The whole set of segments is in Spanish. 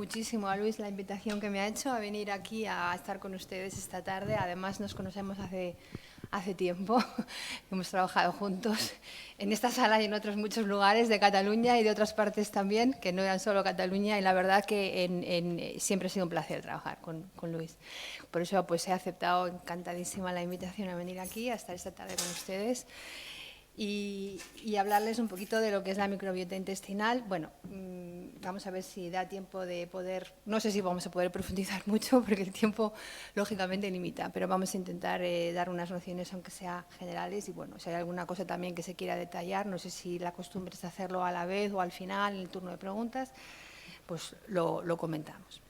muchísimo a Luis la invitación que me ha hecho a venir aquí a estar con ustedes esta tarde. Además, nos conocemos hace tiempo, hemos trabajado juntos en esta sala y en otros muchos lugares de Cataluña y de otras partes también, que no eran solo Cataluña, y la verdad que siempre ha sido un placer trabajar con Luis. Por eso pues he aceptado encantadísima la invitación a venir aquí, a estar esta tarde con ustedes. Y hablarles un poquito de lo que es la microbiota intestinal. Bueno, vamos a ver si da tiempo de poder, no sé si vamos a poder profundizar mucho porque el tiempo lógicamente limita, pero vamos a intentar dar unas nociones aunque sea generales y bueno, si hay alguna cosa también que se quiera detallar, no sé si la costumbre es hacerlo a la vez o al final en el turno de preguntas, pues lo comentamos.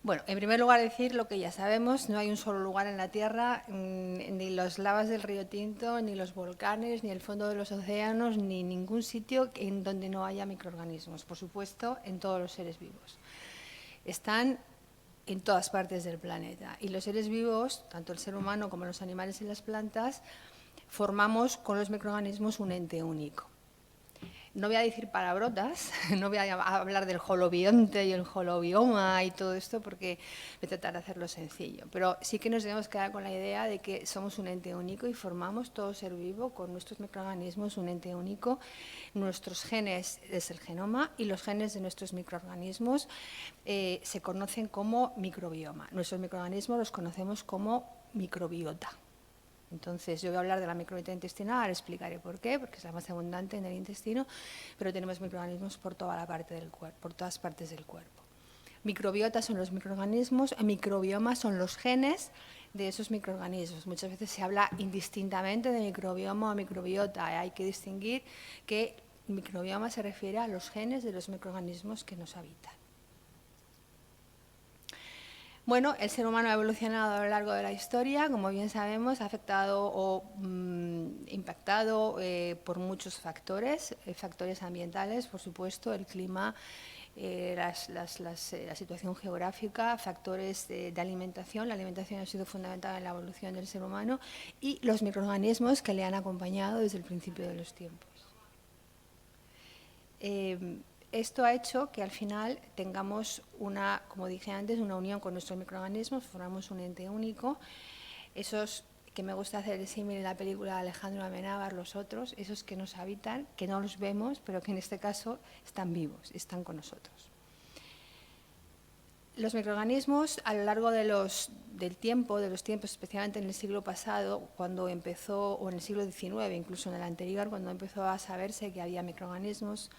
Bueno, en primer lugar decir lo que ya sabemos, no hay un solo lugar en la Tierra, ni las lavas del río Tinto, ni los volcanes, ni el fondo de los océanos, ni ningún sitio en donde no haya microorganismos, por supuesto, en todos los seres vivos. Están en todas partes del planeta y los seres vivos, tanto el ser humano como los animales y las plantas, formamos con los microorganismos un ente único. No voy a decir palabrotas, no voy a hablar del holobionte y el holobioma y todo esto porque voy a tratar de hacerlo sencillo. Pero sí que nos debemos quedar con la idea de que somos un ente único y formamos todo ser vivo con nuestros microorganismos un ente único. Nuestros genes es el genoma y los genes de nuestros microorganismos se conocen como microbioma. Nuestros microorganismos los conocemos como microbiota. Entonces, yo voy a hablar de la microbiota intestinal, ahora explicaré por qué, porque es la más abundante en el intestino, pero tenemos microorganismos por toda la parte del cuerpo, por todas partes del cuerpo. Microbiota son los microorganismos, microbioma son los genes de esos microorganismos. Muchas veces se habla indistintamente de microbioma o microbiota. Hay que distinguir que microbioma se refiere a los genes de los microorganismos que nos habitan. Bueno, el ser humano ha evolucionado a lo largo de la historia, como bien sabemos, ha afectado o impactado por muchos factores, factores ambientales, por supuesto, el clima, la situación geográfica, factores de alimentación. La alimentación ha sido fundamental en la evolución del ser humano y los microorganismos que le han acompañado desde el principio de los tiempos. Esto ha hecho que al final tengamos una, como dije antes, una unión con nuestros microorganismos, formamos un ente único. Esos que me gusta hacer el símil en la película de Alejandro Amenábar, los otros, esos que nos habitan, que no los vemos, pero que en este caso están vivos, están con nosotros. Los microorganismos, a lo largo de los tiempos, especialmente en el siglo pasado, cuando empezó, o en el siglo XIX, incluso en el anterior, cuando empezó a saberse que había microorganismos,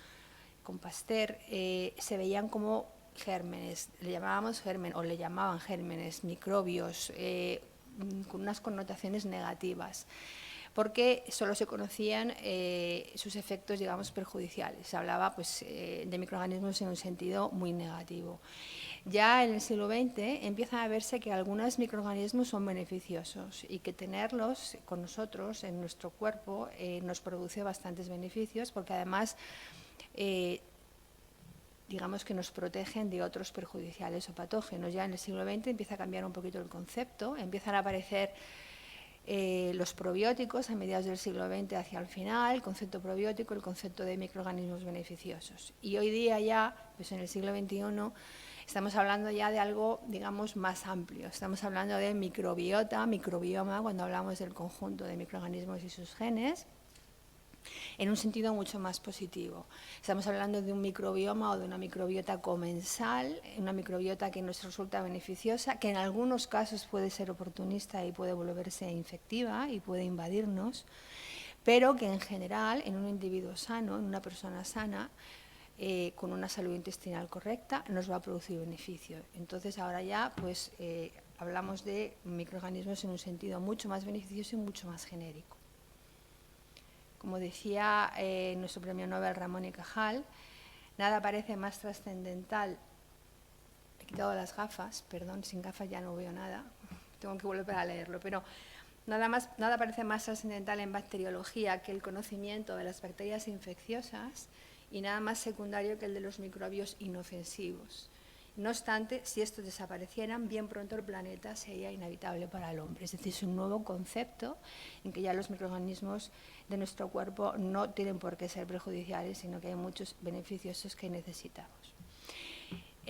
con Pasteur, se veían como gérmenes, le llamábamos germen, o le llamaban gérmenes, microbios, con unas connotaciones negativas, porque solo se conocían sus efectos, digamos, perjudiciales. Se hablaba pues, de microorganismos en un sentido muy negativo. Ya en el siglo XX empieza a verse que algunos microorganismos son beneficiosos y que tenerlos con nosotros en nuestro cuerpo nos produce bastantes beneficios, porque además digamos que nos protegen de otros perjudiciales o patógenos. Ya en el siglo XX empieza a cambiar un poquito el concepto, empiezan a aparecer los probióticos a mediados del siglo XX hacia el final, el concepto probiótico, el concepto de microorganismos beneficiosos. Y hoy día ya, pues en el siglo XXI, estamos hablando ya de algo, digamos, más amplio. Estamos hablando de microbiota, microbioma, cuando hablamos del conjunto de microorganismos y sus genes, en un sentido mucho más positivo. Estamos hablando de un microbioma o de una microbiota comensal, una microbiota que nos resulta beneficiosa, que en algunos casos puede ser oportunista y puede volverse infectiva y puede invadirnos, pero que en general en un individuo sano, en una persona sana, con una salud intestinal correcta, nos va a producir beneficio. Entonces ahora ya pues hablamos de microorganismos en un sentido mucho más beneficioso y mucho más genérico. Como decía nuestro premio Nobel Ramón y Cajal, nada parece más trascendental. He quitado las gafas, perdón, sin gafas ya no veo nada, tengo que volver a leerlo, pero nada parece más trascendental en bacteriología que el conocimiento de las bacterias infecciosas y nada más secundario que el de los microbios inofensivos. No obstante, si estos desaparecieran, bien pronto el planeta sería inhabitable para el hombre. Es decir, es un nuevo concepto en que ya los microorganismos de nuestro cuerpo no tienen por qué ser perjudiciales, sino que hay muchos beneficiosos que necesitamos.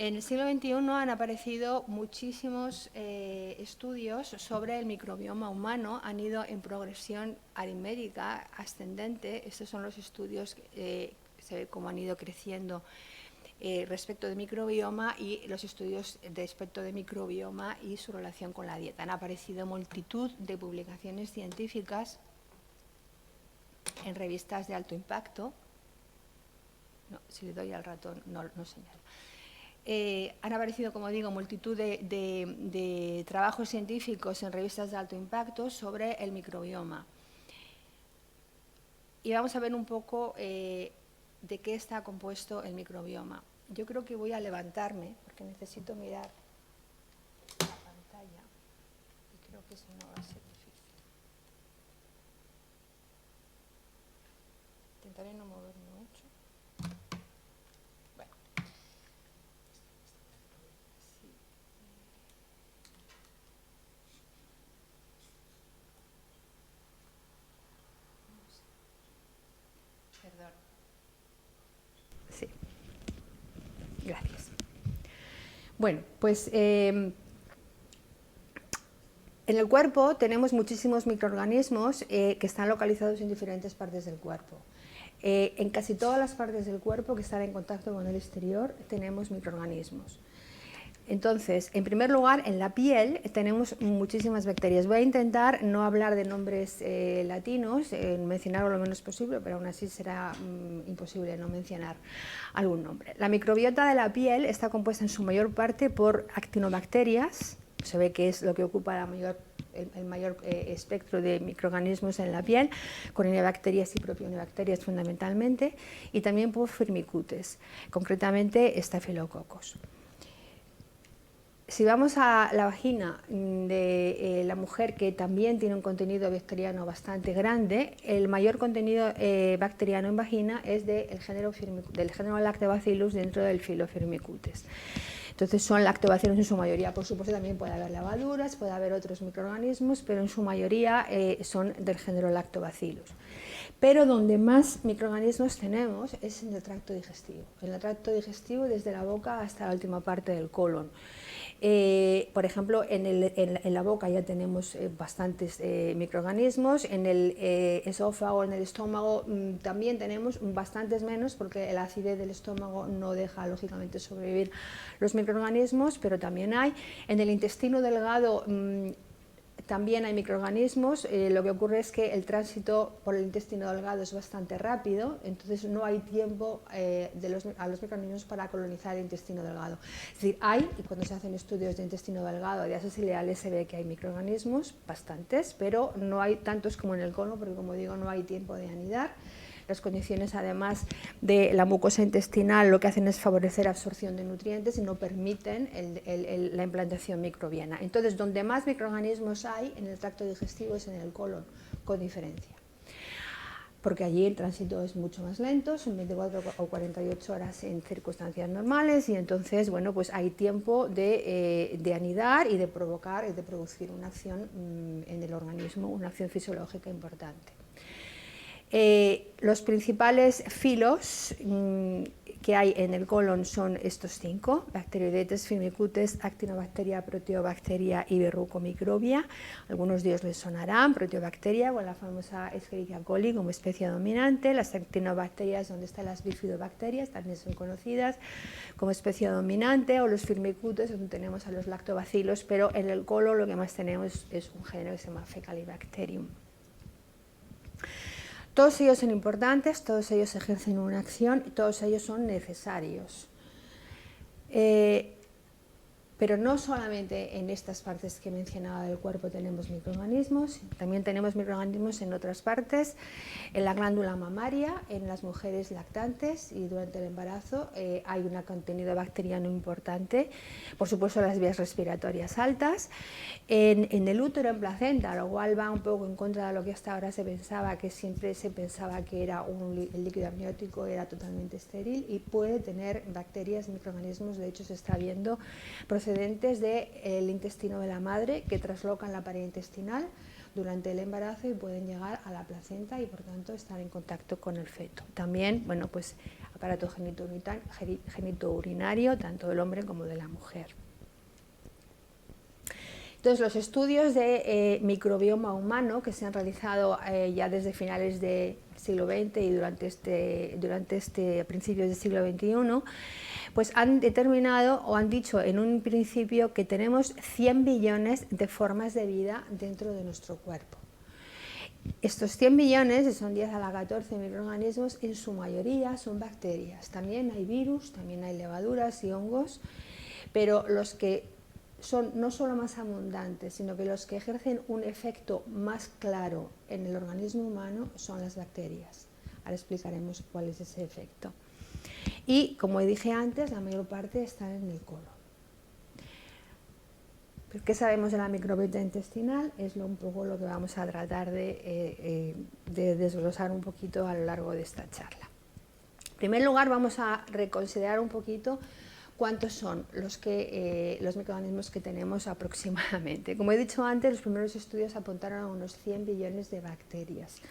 En el siglo XXI han aparecido muchísimos estudios sobre el microbioma humano, han ido en progresión aritmética ascendente. Estos son los estudios, se ve cómo han ido creciendo respecto de microbioma y los estudios respecto de microbioma y su relación con la dieta. Han aparecido multitud de publicaciones científicas en revistas de alto impacto. No, si le doy al ratón no señala. Han aparecido, como digo, multitud de trabajos científicos en revistas de alto impacto sobre el microbioma. Y vamos a ver un poco de qué está compuesto el microbioma. Yo creo que voy a levantarme porque necesito mirar la pantalla y creo que si no va a ser difícil. Intentaré no moverme mucho. Bueno. Sí. Perdón. Sí. Gracias. Bueno, pues en el cuerpo tenemos muchísimos microorganismos que están localizados en diferentes partes del cuerpo. En casi todas las partes del cuerpo que están en contacto con el exterior tenemos microorganismos. Entonces, en primer lugar, en la piel tenemos muchísimas bacterias. Voy a intentar no hablar de nombres latinos, mencionarlo lo menos posible, pero aún así será imposible no mencionar algún nombre. La microbiota de la piel está compuesta en su mayor parte por actinobacterias, se ve que es lo que ocupa el mayor espectro de microorganismos en la piel, corynebacterias y propionibacterias fundamentalmente, y también por firmicutes, concretamente estafilococos. Si vamos a la vagina de la mujer, que también tiene un contenido bacteriano bastante grande, el mayor contenido bacteriano en vagina es del género Lactobacillus dentro del filo Firmicutes. Entonces son lactobacillus en su mayoría. Por supuesto también puede haber levaduras, puede haber otros microorganismos, pero en su mayoría son del género Lactobacillus. Pero donde más microorganismos tenemos es en el tracto digestivo. En el tracto digestivo, desde la boca hasta la última parte del colon. Por ejemplo, en la boca ya tenemos bastantes microorganismos, en el esófago, en el estómago también tenemos bastantes menos, porque la acidez del estómago no deja lógicamente sobrevivir los microorganismos, pero también hay. En el intestino delgado también hay microorganismos. Lo que ocurre es que el tránsito por el intestino delgado es bastante rápido, entonces no hay tiempo a los microorganismos para colonizar el intestino delgado. Es decir, y cuando se hacen estudios de intestino delgado, de ácidos ileales, se ve que hay microorganismos, bastantes, pero no hay tantos como en el colon, porque como digo, no hay tiempo de anidar. Las condiciones, además de la mucosa intestinal, lo que hacen es favorecer absorción de nutrientes y no permiten la implantación microbiana. Entonces, donde más microorganismos hay en el tracto digestivo es en el colon, con diferencia. Porque allí el tránsito es mucho más lento, son 24 o 48 horas en circunstancias normales, y entonces, bueno, pues hay tiempo de anidar y de producir una acción en el organismo, una acción fisiológica importante. Los principales filos que hay en el colon son estos 5: Bacteroidetes, Firmicutes, Actinobacteria, Proteobacteria y Verrucomicrobia. Algunos de ellos les sonarán: Proteobacteria, con la famosa Escherichia coli como especie dominante; las Actinobacterias, donde están las bifidobacterias, también son conocidas como especie dominante; o los Firmicutes, donde tenemos a los lactobacillus, pero en el colon lo que más tenemos es un género que se llama Fecalibacterium. Todos ellos son importantes, todos ellos ejercen una acción y todos ellos son necesarios. Pero no solamente en estas partes que he mencionado del cuerpo tenemos microorganismos, también tenemos microorganismos en otras partes. En la glándula mamaria, en las mujeres lactantes y durante el embarazo hay un contenido bacteriano importante. Por supuesto, las vías respiratorias altas. En el útero, en placenta, lo cual va un poco en contra de lo que hasta ahora se pensaba, que siempre se pensaba que era el líquido amniótico era totalmente estéril, y puede tener bacterias, microorganismos. De hecho, se está viendo procedentes del intestino de la madre que traslocan la pared intestinal durante el embarazo y pueden llegar a la placenta y por tanto estar en contacto con el feto. También, bueno, pues aparato genitourinario, tanto del hombre como de la mujer. Entonces, los estudios de microbioma humano que se han realizado ya desde finales del siglo XX y durante principios del siglo XXI, pues han determinado o han dicho en un principio que tenemos 100 billones de formas de vida dentro de nuestro cuerpo. Estos 100 billones, que son 10 a la 14 microorganismos, en su mayoría son bacterias. También hay virus, también hay levaduras y hongos, pero los que son no solo más abundantes, sino que los que ejercen un efecto más claro en el organismo humano son las bacterias. Ahora explicaremos cuál es ese efecto. Y, como dije antes, la mayor parte están en el colon. ¿Qué sabemos de la microbiota intestinal? Es un poco lo que vamos a tratar de desglosar un poquito a lo largo de esta charla. En primer lugar, vamos a reconsiderar un poquito cuántos son los microorganismos que tenemos aproximadamente. Como he dicho antes, los primeros estudios apuntaron a unos 100 billones de bacterias.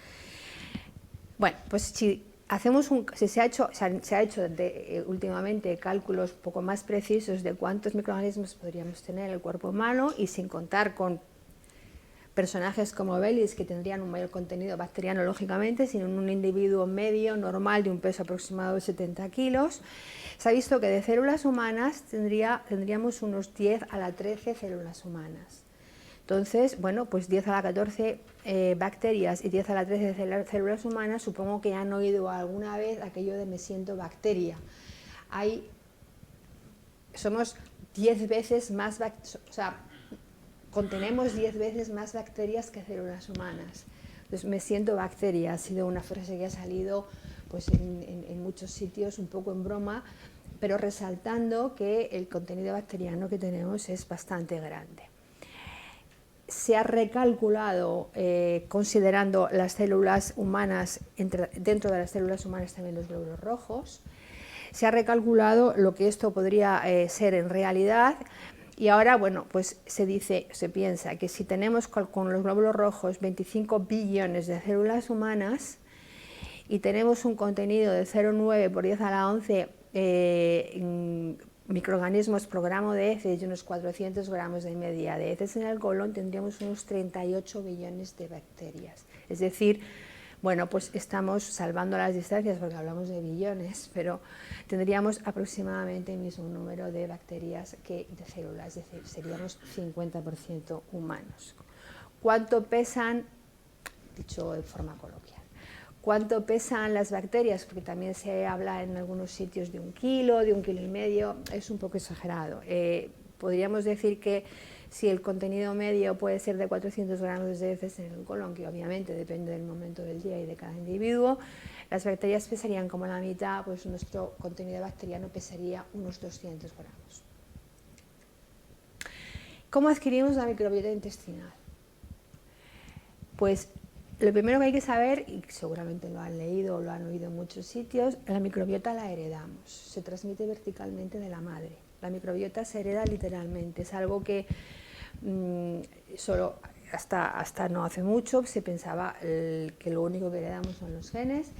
Bueno, pues si se ha hecho últimamente cálculos un poco más precisos de cuántos microorganismos podríamos tener en el cuerpo humano, y sin contar con personajes como Bellis, que tendrían un mayor contenido bacteriano lógicamente, sino en un individuo medio, normal, de un peso aproximado de 70 kilos, se ha visto que de células humanas tendríamos unos 10 a la 13 células humanas. Entonces, bueno, pues 10 a la 14 bacterias y 10 a la 13 células humanas, supongo que han oído alguna vez aquello de me siento bacteria. Somos 10 veces más, contenemos 10 veces más bacterias que células humanas. Entonces, me siento bacteria ha sido una frase que ha salido pues, en muchos sitios, un poco en broma, pero resaltando que el contenido bacteriano que tenemos es bastante grande. Se ha recalculado, considerando las células humanas, dentro de las células humanas también los glóbulos rojos, se ha recalculado lo que esto podría ser en realidad, y ahora, bueno, pues se piensa que si tenemos con los glóbulos rojos 25 billones de células humanas y tenemos un contenido de 0,9 por 10 a la 11 microorganismos por gramo de heces y unos 400 gramos de media de heces en el colon, tendríamos unos 38 billones de bacterias. Es decir, bueno, pues estamos salvando las distancias porque hablamos de billones, pero tendríamos aproximadamente el mismo número de bacterias que de células, es decir, seríamos 50% humanos. ¿Cuánto pesan? Dicho de forma coloquial. ¿Cuánto pesan las bacterias? Porque también se habla en algunos sitios de 1 kilo, de 1,5 kilos, es un poco exagerado. Podríamos decir que si el contenido medio puede ser de 400 gramos de heces en el colon, que obviamente depende del momento del día y de cada individuo, las bacterias pesarían como la mitad, pues nuestro contenido bacteriano pesaría unos 200 gramos. ¿Cómo adquirimos la microbiota intestinal? Pues lo primero que hay que saber, y seguramente lo han leído o lo han oído en muchos sitios, la microbiota la heredamos, se transmite verticalmente de la madre. La microbiota se hereda literalmente, es algo que solo hasta no hace mucho se pensaba que lo único que heredamos son los genes,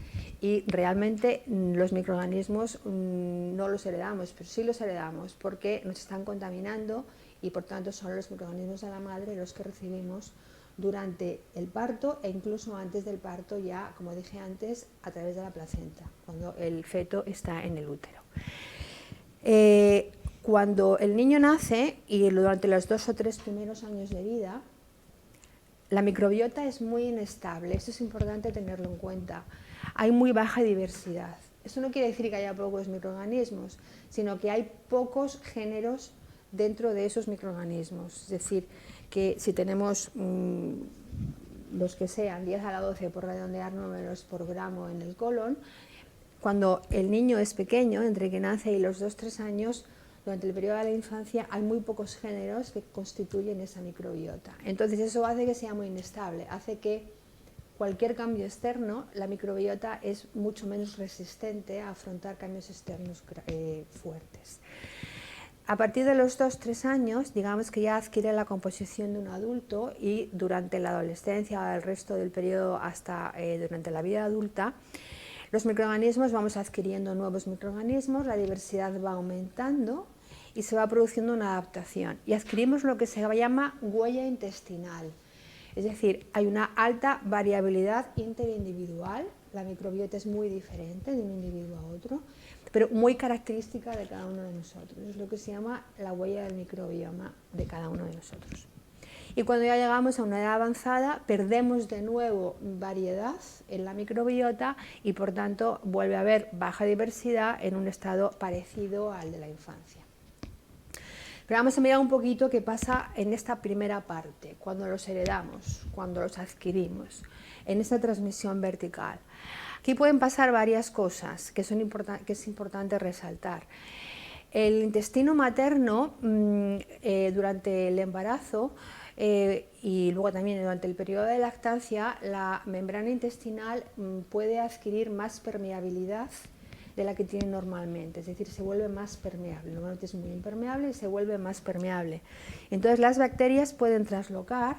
y realmente los microorganismos no los heredamos, pero sí los heredamos porque nos están contaminando, y por tanto son los microorganismos de la madre los que recibimos durante el parto e incluso antes del parto, ya como dije antes, a través de la placenta, cuando el feto está en el útero. Cuando el niño nace y durante los 2 o 3 primeros años de vida, la microbiota es muy inestable, esto es importante tenerlo en cuenta. Hay muy baja diversidad. Esto no quiere decir que haya pocos microorganismos, sino que hay pocos géneros dentro de esos microorganismos. Es decir, que si tenemos los que sean 10 a la 12 por redondear números por gramo en el colon, cuando el niño es pequeño, entre que nace y los 2-3 años, durante el periodo de la infancia hay muy pocos géneros que constituyen esa microbiota. Entonces eso hace que sea muy inestable, hace que cualquier cambio externo, la microbiota es mucho menos resistente a afrontar cambios externos fuertes. A partir de los 2-3 años, digamos que ya adquiere la composición de un adulto, y durante la adolescencia o el resto del periodo hasta durante la vida adulta, Los microorganismos, vamos adquiriendo nuevos microorganismos, la diversidad va aumentando y se va produciendo una adaptación. Y adquirimos lo que se llama huella intestinal. Es decir, hay una alta variabilidad interindividual, la microbiota es muy diferente de un individuo a otro, pero muy característica de cada uno de nosotros. Es lo que se llama la huella del microbioma de cada uno de nosotros. Y cuando ya llegamos a una edad avanzada, perdemos de nuevo variedad en la microbiota y por tanto vuelve a haber baja diversidad en un estado parecido al de la infancia. Pero vamos a mirar un poquito qué pasa en esta primera parte, cuando los heredamos, cuando los adquirimos, en esta transmisión vertical. Aquí pueden pasar varias cosas que es importante resaltar. El intestino materno, durante el embarazo y luego también durante el periodo de lactancia, la membrana intestinal puede adquirir más permeabilidad de la que tiene normalmente, es decir, se vuelve más permeable. Normalmente es muy impermeable y se vuelve más permeable. Entonces las bacterias pueden traslocar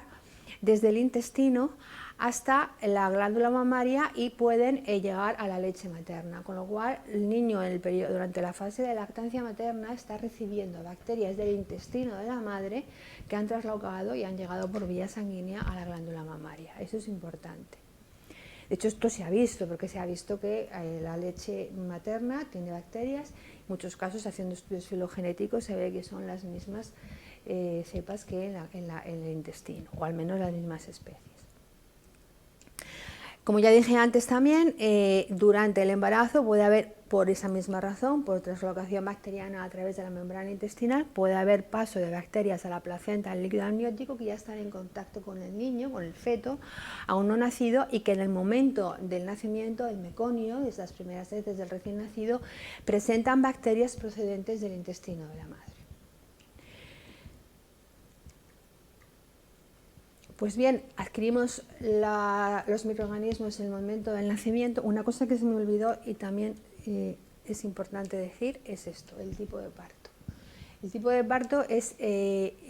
desde el intestino hasta la glándula mamaria y pueden llegar a la leche materna, con lo cual el niño durante la fase de lactancia materna está recibiendo bacterias del intestino de la madre que han traslocado y han llegado por vía sanguínea a la glándula mamaria. Eso es importante. De hecho, esto se ha visto, porque se ha visto que la leche materna tiene bacterias. En muchos casos, haciendo estudios filogenéticos, se ve que son las mismas cepas que en el intestino, o al menos las mismas especies. Como ya dije antes también, durante el embarazo puede haber, por esa misma razón, por translocación bacteriana a través de la membrana intestinal, puede haber paso de bacterias a la placenta, al líquido amniótico, que ya están en contacto con el niño, con el feto, aún no nacido, y que en el momento del nacimiento, el meconio, de las primeras heces del recién nacido, presentan bacterias procedentes del intestino de la madre. Pues bien, adquirimos los microorganismos en el momento del nacimiento. Una cosa que se me olvidó y también es importante decir es esto, el tipo de parto. El tipo de parto es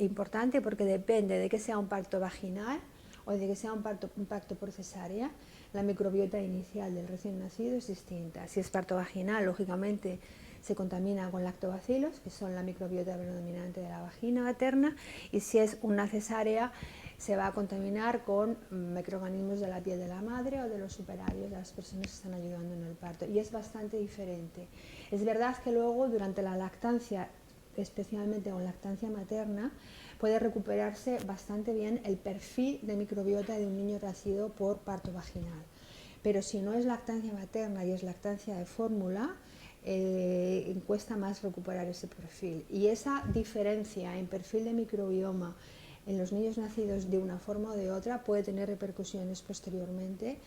importante porque depende de que sea un parto vaginal o de que sea un parto por cesárea. La microbiota inicial del recién nacido es distinta. Si es parto vaginal, lógicamente se contamina con lactobacilos, que son la microbiota predominante de la vagina materna, y si es una cesárea, se va a contaminar con microorganismos de la piel de la madre o de los superarios de las personas que están ayudando en el parto, y es bastante diferente. Es verdad que luego durante la lactancia, especialmente con lactancia materna, puede recuperarse bastante bien el perfil de microbiota de un niño nacido por parto vaginal, pero si no es lactancia materna y es lactancia de fórmula, cuesta más recuperar ese perfil, y esa diferencia en perfil de microbioma en los niños nacidos de una forma o de otra puede tener repercusiones posteriormente.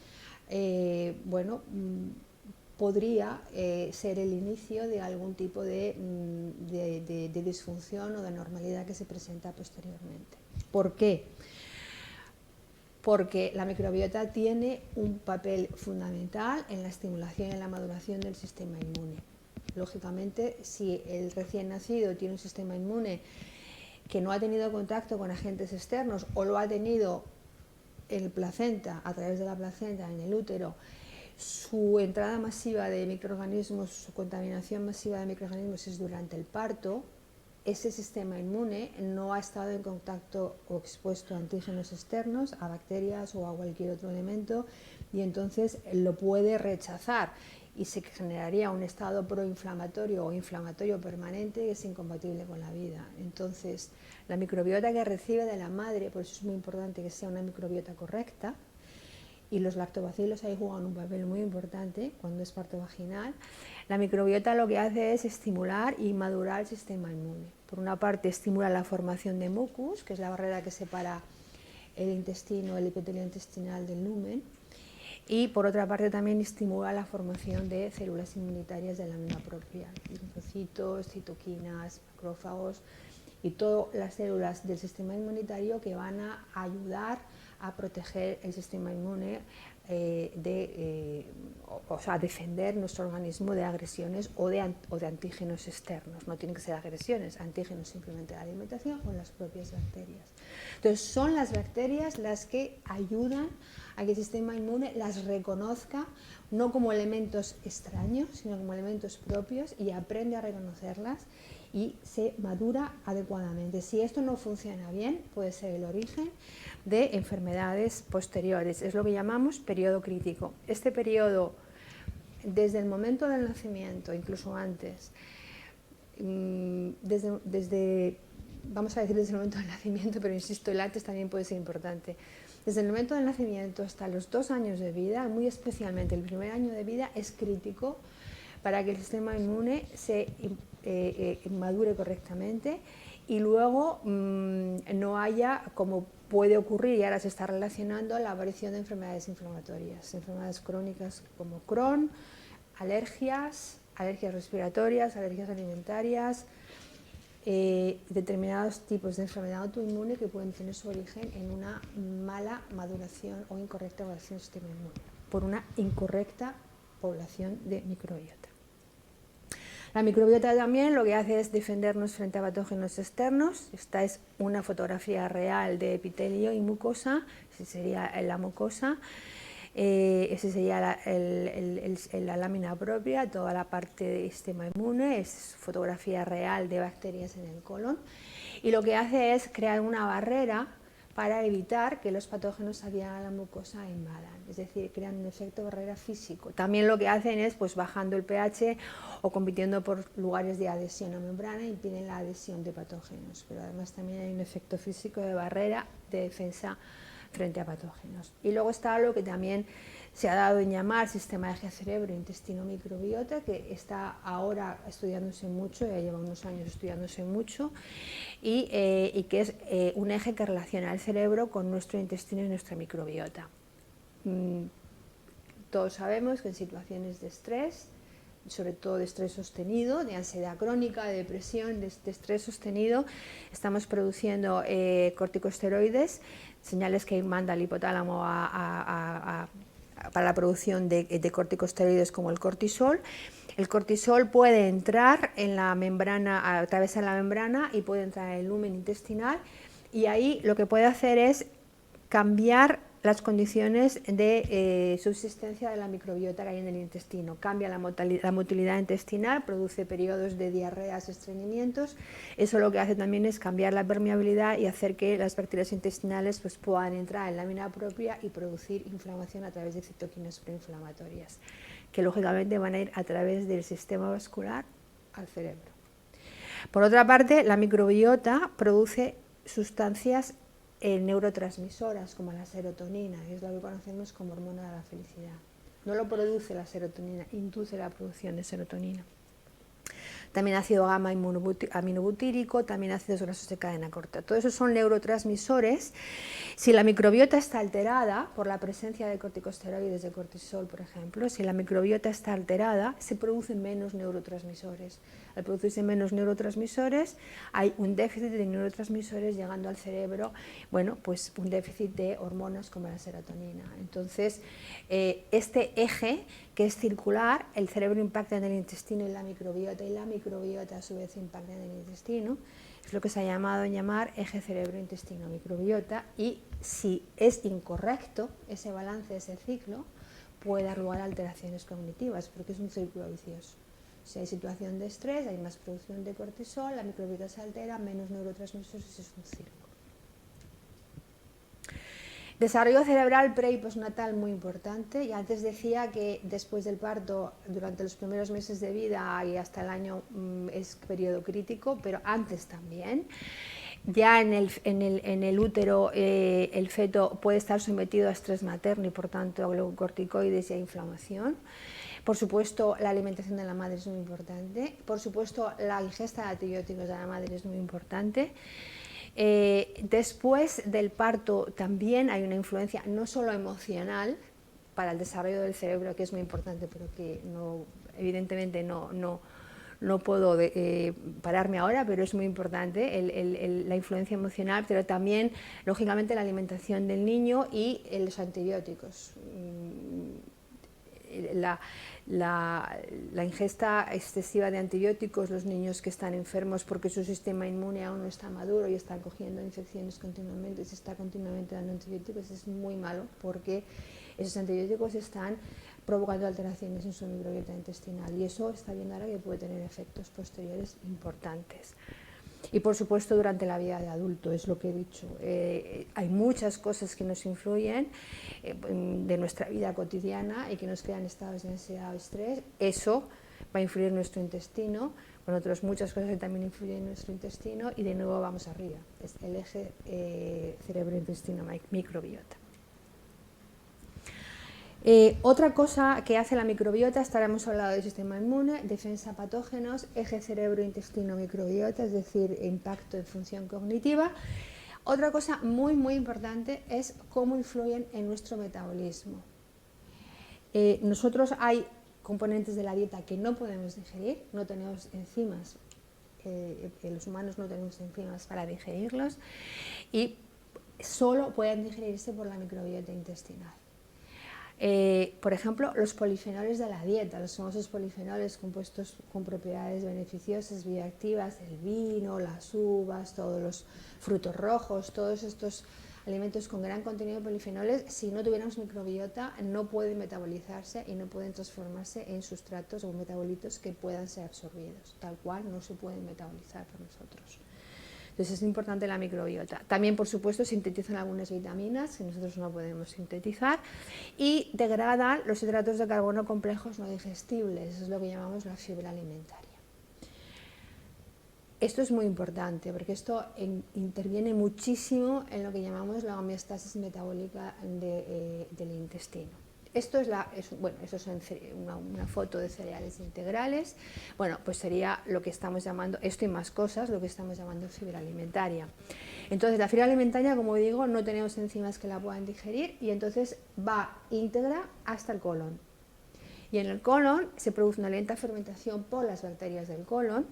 Podría ser el inicio de algún tipo de disfunción o de anormalidad que se presenta posteriormente. ¿Por qué? Porque la microbiota tiene un papel fundamental en la estimulación y en la maduración del sistema inmune. Lógicamente, si el recién nacido tiene un sistema inmune que no ha tenido contacto con agentes externos o lo ha tenido en placenta, a través de la placenta, en el útero, su entrada masiva de microorganismos, su contaminación masiva de microorganismos es durante el parto, ese sistema inmune no ha estado en contacto o expuesto a antígenos externos, a bacterias o a cualquier otro elemento, y entonces lo puede rechazar y se generaría un estado proinflamatorio o inflamatorio permanente que es incompatible con la vida. Entonces, la microbiota que recibe de la madre, por eso es muy importante que sea una microbiota correcta, y los lactobacilos ahí juegan un papel muy importante cuando es parto vaginal. La microbiota lo que hace es estimular y madurar el sistema inmune. Por una parte, estimula la formación de mucus, que es la barrera que separa el intestino, el epitelio intestinal del lumen, y por otra parte también estimula la formación de células inmunitarias de la misma propia, linfocitos, citoquinas, macrófagos y todas las células del sistema inmunitario que van a ayudar a proteger el sistema inmune, o sea, a defender nuestro organismo de agresiones o de antígenos externos. No tienen que ser agresiones, antígenos simplemente de la alimentación o las propias bacterias. Entonces son las bacterias las que ayudan a que el sistema inmune las reconozca no como elementos extraños, sino como elementos propios, y aprende a reconocerlas y se madura adecuadamente. Si esto no funciona bien, puede ser el origen de enfermedades posteriores. Es lo que llamamos periodo crítico. Este periodo, desde el momento del nacimiento, incluso antes, vamos a decir desde el momento del nacimiento, pero insisto, el antes también puede ser importante. Desde el momento del nacimiento hasta los 2 años de vida, muy especialmente el primer año de vida, es crítico para que el sistema inmune se madure correctamente y luego no haya, como puede ocurrir y ahora se está relacionando, la aparición de enfermedades inflamatorias, enfermedades crónicas como Crohn, alergias respiratorias, alergias alimentarias, determinados tipos de enfermedad autoinmune que pueden tener su origen en una mala maduración o incorrecta maduración del sistema inmune, por una incorrecta población de microbiota. La microbiota también lo que hace es defendernos frente a patógenos externos. Esta es una fotografía real de epitelio y mucosa, esa sería la mucosa. Esa sería la lámina propia, toda la parte del sistema inmune, es fotografía real de bacterias en el colon, y lo que hace es crear una barrera para evitar que los patógenos adhieran a la mucosa e invadan, es decir, crean un efecto barrera físico. También lo que hacen es, pues bajando el pH o compitiendo por lugares de adhesión a membrana, impiden la adhesión de patógenos, pero además también hay un efecto físico de barrera de defensa frente a patógenos. Y luego está lo que también se ha dado en llamar sistema eje cerebro-intestino-microbiota, que está ahora estudiándose mucho, ya lleva unos años estudiándose mucho, y que es un eje que relaciona el cerebro con nuestro intestino y nuestra microbiota. Todos sabemos que en situaciones de estrés, sobre todo de estrés sostenido, de ansiedad crónica, de depresión, de estrés sostenido, estamos produciendo corticosteroides, señales que manda el hipotálamo para la producción de corticosteroides como el cortisol. El cortisol puede entrar en la membrana, atravesar la membrana y puede entrar en el lumen intestinal, y ahí lo que puede hacer es cambiar las condiciones de subsistencia de la microbiota que hay en el intestino. Cambia la motilidad intestinal, produce periodos de diarreas, estreñimientos. Eso lo que hace también es cambiar la permeabilidad y hacer que las bacterias intestinales pues, puedan entrar en lámina propia y producir inflamación a través de citoquinas proinflamatorias, que lógicamente van a ir a través del sistema vascular al cerebro. Por otra parte, la microbiota produce sustancias neurotransmisoras como la serotonina, que es lo que conocemos como hormona de la felicidad. No lo produce la serotonina, induce la producción de serotonina. También ácido gamma aminobutírico, también ácidos grasos de cadena corta. Todos esos son neurotransmisores. Si la microbiota está alterada por la presencia de corticosteroides, de cortisol, por ejemplo, si la microbiota está alterada, se producen menos neurotransmisores. Al producirse menos neurotransmisores, hay un déficit de neurotransmisores llegando al cerebro, bueno, pues un déficit de hormonas como la serotonina. Entonces, este eje, que es circular, el cerebro impacta en el intestino y la microbiota a su vez impacta en el intestino, es lo que se ha llamado en llamar eje cerebro-intestino-microbiota, y si es incorrecto ese balance, ese ciclo, puede dar lugar a alteraciones cognitivas, porque es un círculo vicioso. Si hay situación de estrés, hay más producción de cortisol, la microbiota se altera, menos neurotransmisores, es un círculo. Desarrollo cerebral pre y postnatal muy importante, y antes decía que después del parto, durante los primeros meses de vida y hasta el año es periodo crítico, pero antes también. Ya en el útero el feto puede estar sometido a estrés materno y por tanto a glucocorticoides y a inflamación. Por supuesto, la alimentación de la madre es muy importante. Por supuesto, la ingesta de antibióticos de la madre es muy importante. Después del parto también hay una influencia no solo emocional para el desarrollo del cerebro, que es muy importante, pero que no, evidentemente no no puedo pararme ahora, pero es muy importante la influencia emocional, pero también, lógicamente, la alimentación del niño y los antibióticos. La ingesta excesiva de antibióticos, los niños que están enfermos porque su sistema inmune aún no está maduro y están cogiendo infecciones continuamente, se está continuamente dando antibióticos, es muy malo porque esos antibióticos están provocando alteraciones en su microbiota intestinal y eso está viendo ahora que puede tener efectos posteriores importantes. Y por supuesto durante la vida de adulto, es lo que he dicho. Hay muchas cosas que nos influyen de nuestra vida cotidiana y que nos crean estados de ansiedad o estrés. Eso va a influir en nuestro intestino, con otras muchas cosas que también influyen en nuestro intestino y de nuevo vamos arriba. Es el eje cerebro-intestino-microbiota. Otra cosa que hace la microbiota, hemos hablado del sistema inmune, defensa patógenos, eje cerebro-intestino-microbiota, es decir, impacto en función cognitiva. Otra cosa muy muy importante es cómo influyen en nuestro metabolismo. Nosotros hay componentes de la dieta que no podemos digerir, no tenemos enzimas, los humanos no tenemos enzimas para digerirlos y solo pueden digerirse por la microbiota intestinal. Por ejemplo, los polifenoles de la dieta, los famosos polifenoles compuestos con propiedades beneficiosas, bioactivas, el vino, las uvas, todos los frutos rojos, todos estos alimentos con gran contenido de polifenoles, si no tuviéramos microbiota no pueden metabolizarse y no pueden transformarse en sustratos o metabolitos que puedan ser absorbidos, tal cual no se pueden metabolizar por nosotros. Entonces es importante la microbiota. También, por supuesto, sintetizan algunas vitaminas que nosotros no podemos sintetizar y degradan los hidratos de carbono complejos no digestibles, eso es lo que llamamos la fibra alimentaria. Esto es muy importante porque esto interviene muchísimo en lo que llamamos la homeostasis metabólica del intestino. Esto es una foto de cereales integrales. Bueno, pues sería lo que estamos llamando, esto y más cosas, lo que estamos llamando fibra alimentaria. Entonces, la fibra alimentaria, como digo, no tenemos enzimas que la puedan digerir y entonces va íntegra hasta el colon. Y en el colon se produce una lenta fermentación por las bacterias del colon,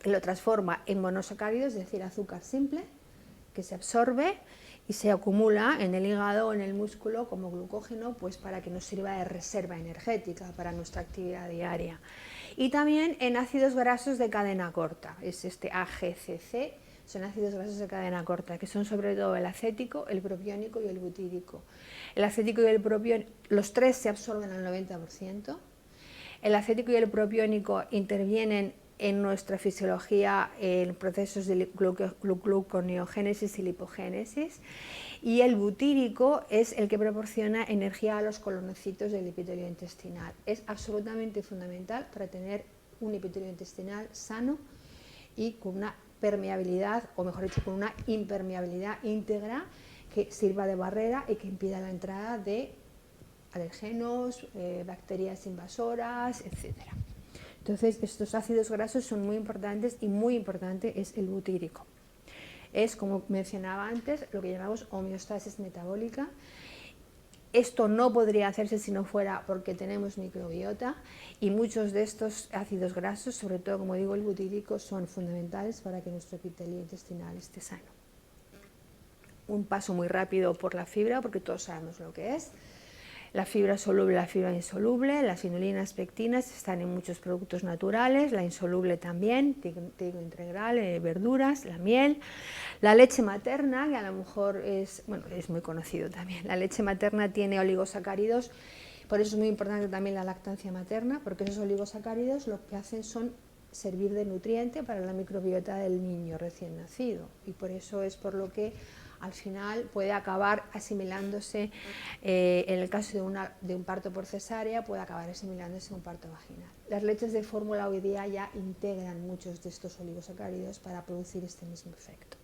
que lo transforma en monosacáridos, es decir, azúcar simple, que se absorbe y se acumula en el hígado o en el músculo como glucógeno, pues para que nos sirva de reserva energética para nuestra actividad diaria. Y también en ácidos grasos de cadena corta, es este AGCC, son ácidos grasos de cadena corta, que son sobre todo el acético, el propiónico y el butírico. El acético y el propiónico, los tres se absorben al 90%. El acético y el propiónico intervienen en nuestra fisiología en procesos de gluconeogénesis y lipogénesis, y el butírico es el que proporciona energía a los colonocitos del epitelio intestinal. Es absolutamente fundamental para tener un epitelio intestinal sano y con una permeabilidad, o mejor dicho, con una impermeabilidad íntegra que sirva de barrera y que impida la entrada de alergenos, bacterias invasoras, etcétera. Entonces, estos ácidos grasos son muy importantes y muy importante es el butírico. Es, como mencionaba antes, lo que llamamos homeostasis metabólica. Esto no podría hacerse si no fuera porque tenemos microbiota y muchos de estos ácidos grasos, sobre todo, como digo, el butírico, son fundamentales para que nuestro epitelio intestinal esté sano. Un paso muy rápido por la fibra, porque todos sabemos lo que es. La fibra soluble, la fibra insoluble, las inulina, pectinas están en muchos productos naturales, la insoluble también, trigo integral, verduras, la miel, la leche materna, que a lo mejor es muy conocido también. La leche materna tiene oligosacáridos, por eso es muy importante también la lactancia materna, porque esos oligosacáridos lo que hacen son servir de nutriente para la microbiota del niño recién nacido, y por eso es por lo que al final puede acabar asimilándose, en el caso de un parto por cesárea, puede acabar asimilándose a un parto vaginal. Las leches de fórmula hoy día ya integran muchos de estos oligosacáridos para producir este mismo efecto.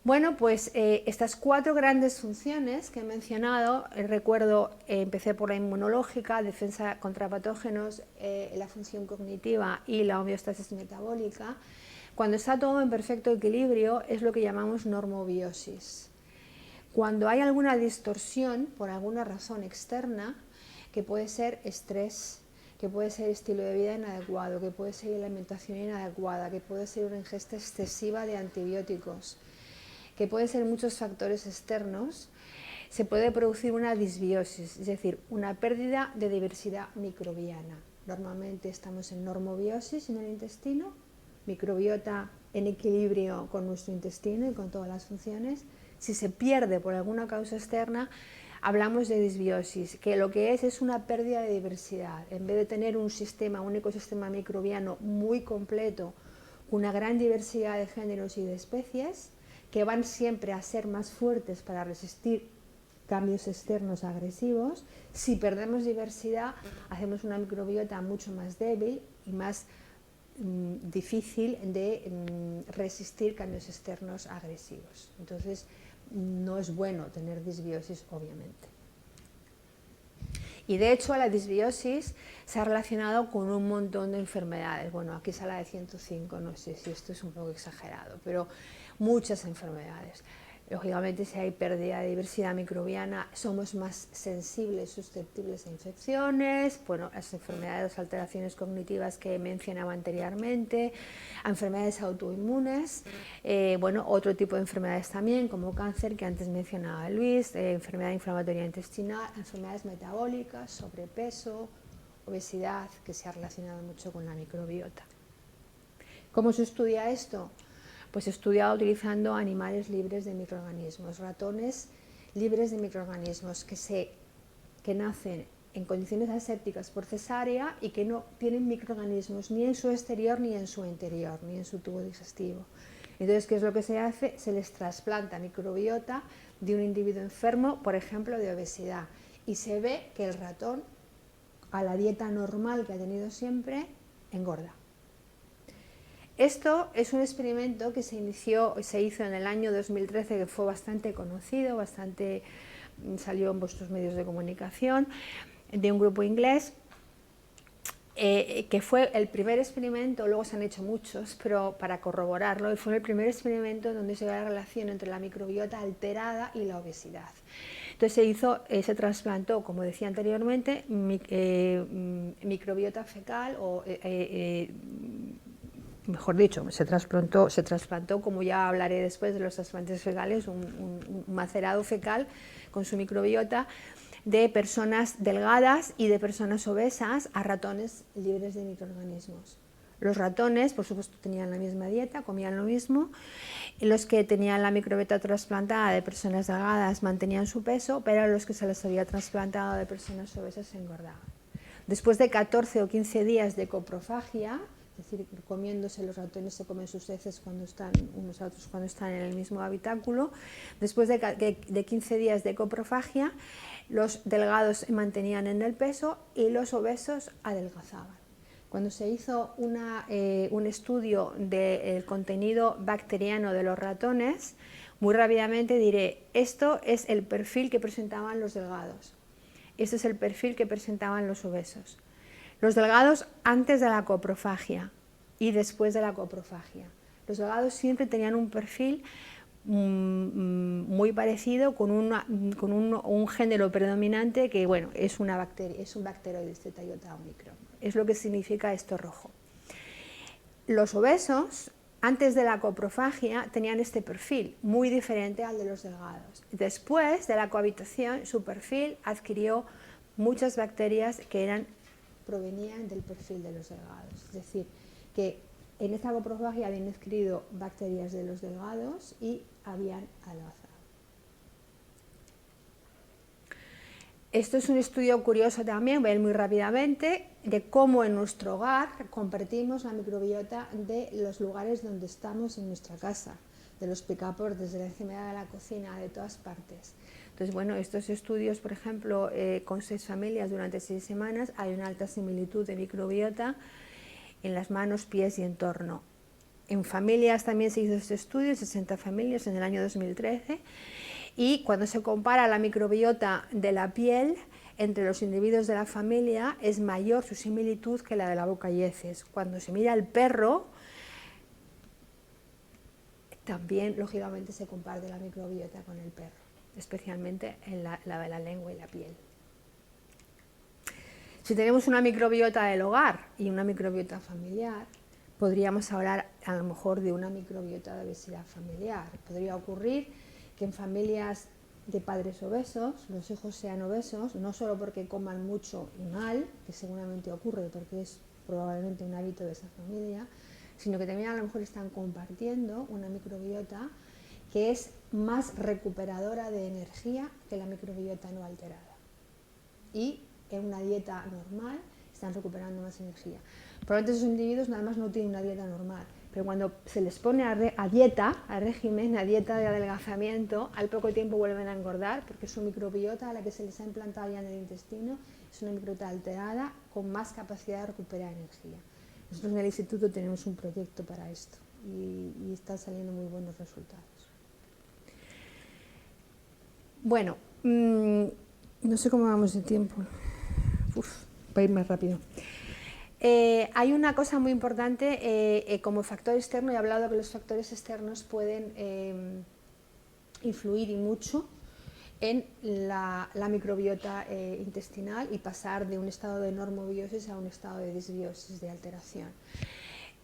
Bueno, pues estas cuatro grandes funciones que he mencionado, recuerdo, empecé por la inmunológica, defensa contra patógenos, la función cognitiva y la homeostasis metabólica. Cuando está todo en perfecto equilibrio es lo que llamamos normobiosis. Cuando hay alguna distorsión por alguna razón externa, que puede ser estrés, que puede ser estilo de vida inadecuado, que puede ser alimentación inadecuada, que puede ser una ingesta excesiva de antibióticos, que pueden ser muchos factores externos, se puede producir una disbiosis, es decir, una pérdida de diversidad microbiana. Normalmente estamos en normobiosis en el intestino, microbiota en equilibrio con nuestro intestino y con todas las funciones. Si se pierde por alguna causa externa, hablamos de disbiosis, que lo que es una pérdida de diversidad. En vez de tener un ecosistema microbiano muy completo, con una gran diversidad de géneros y de especies, que van siempre a ser más fuertes para resistir cambios externos agresivos, si perdemos diversidad, hacemos una microbiota mucho más débil y más difícil de resistir cambios externos agresivos. Entonces, no es bueno tener disbiosis, obviamente. Y de hecho, la disbiosis se ha relacionado con un montón de enfermedades. Bueno, aquí sale de 105, no sé si esto es un poco exagerado, pero muchas enfermedades. Lógicamente, si hay pérdida de diversidad microbiana, somos más sensibles, susceptibles a infecciones, bueno, las enfermedades, las alteraciones cognitivas que mencionaba anteriormente, a enfermedades autoinmunes, bueno, otro tipo de enfermedades también, como cáncer, que antes mencionaba Luis, enfermedad inflamatoria intestinal, enfermedades metabólicas, sobrepeso, obesidad, que se ha relacionado mucho con la microbiota. ¿Cómo se estudia esto? Pues estudiado utilizando animales libres de microorganismos, ratones libres de microorganismos que nacen en condiciones asépticas por cesárea y que no tienen microorganismos ni en su exterior ni en su interior, ni en su tubo digestivo. Entonces, ¿qué es lo que se hace? Se les trasplanta microbiota de un individuo enfermo, por ejemplo, de obesidad, y se ve que el ratón, a la dieta normal que ha tenido siempre, engorda. Esto es un experimento que se hizo en el año 2013, que fue bastante conocido, salió en vuestros medios de comunicación, de un grupo inglés, que fue el primer experimento, luego se han hecho muchos, pero para corroborarlo, y fue el primer experimento donde se ve la relación entre la microbiota alterada y la obesidad. Entonces se trasplantó, como decía anteriormente, microbiota fecal mejor dicho, se trasplantó, como ya hablaré después de los trasplantes fecales, un macerado fecal con su microbiota de personas delgadas y de personas obesas a ratones libres de microorganismos. Los ratones, por supuesto, tenían la misma dieta, comían lo mismo, y los que tenían la microbiota trasplantada de personas delgadas mantenían su peso, pero los que se les había trasplantado de personas obesas se engordaban. Después de 14 o 15 días de coprofagia, es decir, comiéndose, los ratones se comen sus heces cuando están unos a otros cuando están en el mismo habitáculo. Después de 15 días de coprofagia, los delgados se mantenían en el peso y los obesos adelgazaban. Cuando se hizo un estudio del contenido bacteriano de los ratones, muy rápidamente diré, esto es el perfil que presentaban los delgados, este es el perfil que presentaban los obesos. Los delgados antes de la coprofagia y después de la coprofagia. Los delgados siempre tenían un perfil muy parecido, con un género predominante que, bueno, es una bacteria, es un bacteroides Theta iota omicron. Es lo que significa esto rojo. Los obesos, antes de la coprofagia, tenían este perfil, muy diferente al de los delgados. Después de la cohabitación, su perfil adquirió muchas bacterias que provenían del perfil de los delgados. Es decir, que en esta coprofagia habían adquirido bacterias de los delgados y habían adelgazado. Esto es un estudio curioso también, voy a ir muy rápidamente, de cómo en nuestro hogar compartimos la microbiota de los lugares donde estamos en nuestra casa, de los picaportes, de la encimera de la cocina, de todas partes. Entonces, bueno, estos estudios, por ejemplo, con 6 familias durante 6 semanas, hay una alta similitud de microbiota en las manos, pies y entorno. En familias también se hizo este estudio, 60 familias en el año 2013, y cuando se compara la microbiota de la piel entre los individuos de la familia, es mayor su similitud que la de la boca y heces. Cuando se mira al perro, también, lógicamente, se comparte la microbiota con el perro, especialmente en la de la lengua y la piel. Si tenemos una microbiota del hogar y una microbiota familiar, podríamos hablar a lo mejor de una microbiota de obesidad familiar. Podría ocurrir que en familias de padres obesos los hijos sean obesos, no solo porque coman mucho y mal, que seguramente ocurre porque es probablemente un hábito de esa familia, sino que también a lo mejor están compartiendo una microbiota que es más recuperadora de energía que la microbiota no alterada. Y en una dieta normal están recuperando más energía. Probablemente esos individuos nada más no tienen una dieta normal, pero cuando se les pone a dieta, a régimen, a dieta de adelgazamiento, al poco tiempo vuelven a engordar porque su microbiota, a la que se les ha implantado ya en el intestino, es una microbiota alterada con más capacidad de recuperar energía. Nosotros en el instituto tenemos un proyecto para esto y están saliendo muy buenos resultados. Bueno, no sé cómo vamos de tiempo. Voy a ir más rápido. Hay una cosa muy importante como factor externo, he hablado que los factores externos pueden influir y mucho en la microbiota intestinal y pasar de un estado de normobiosis a un estado de disbiosis, de alteración.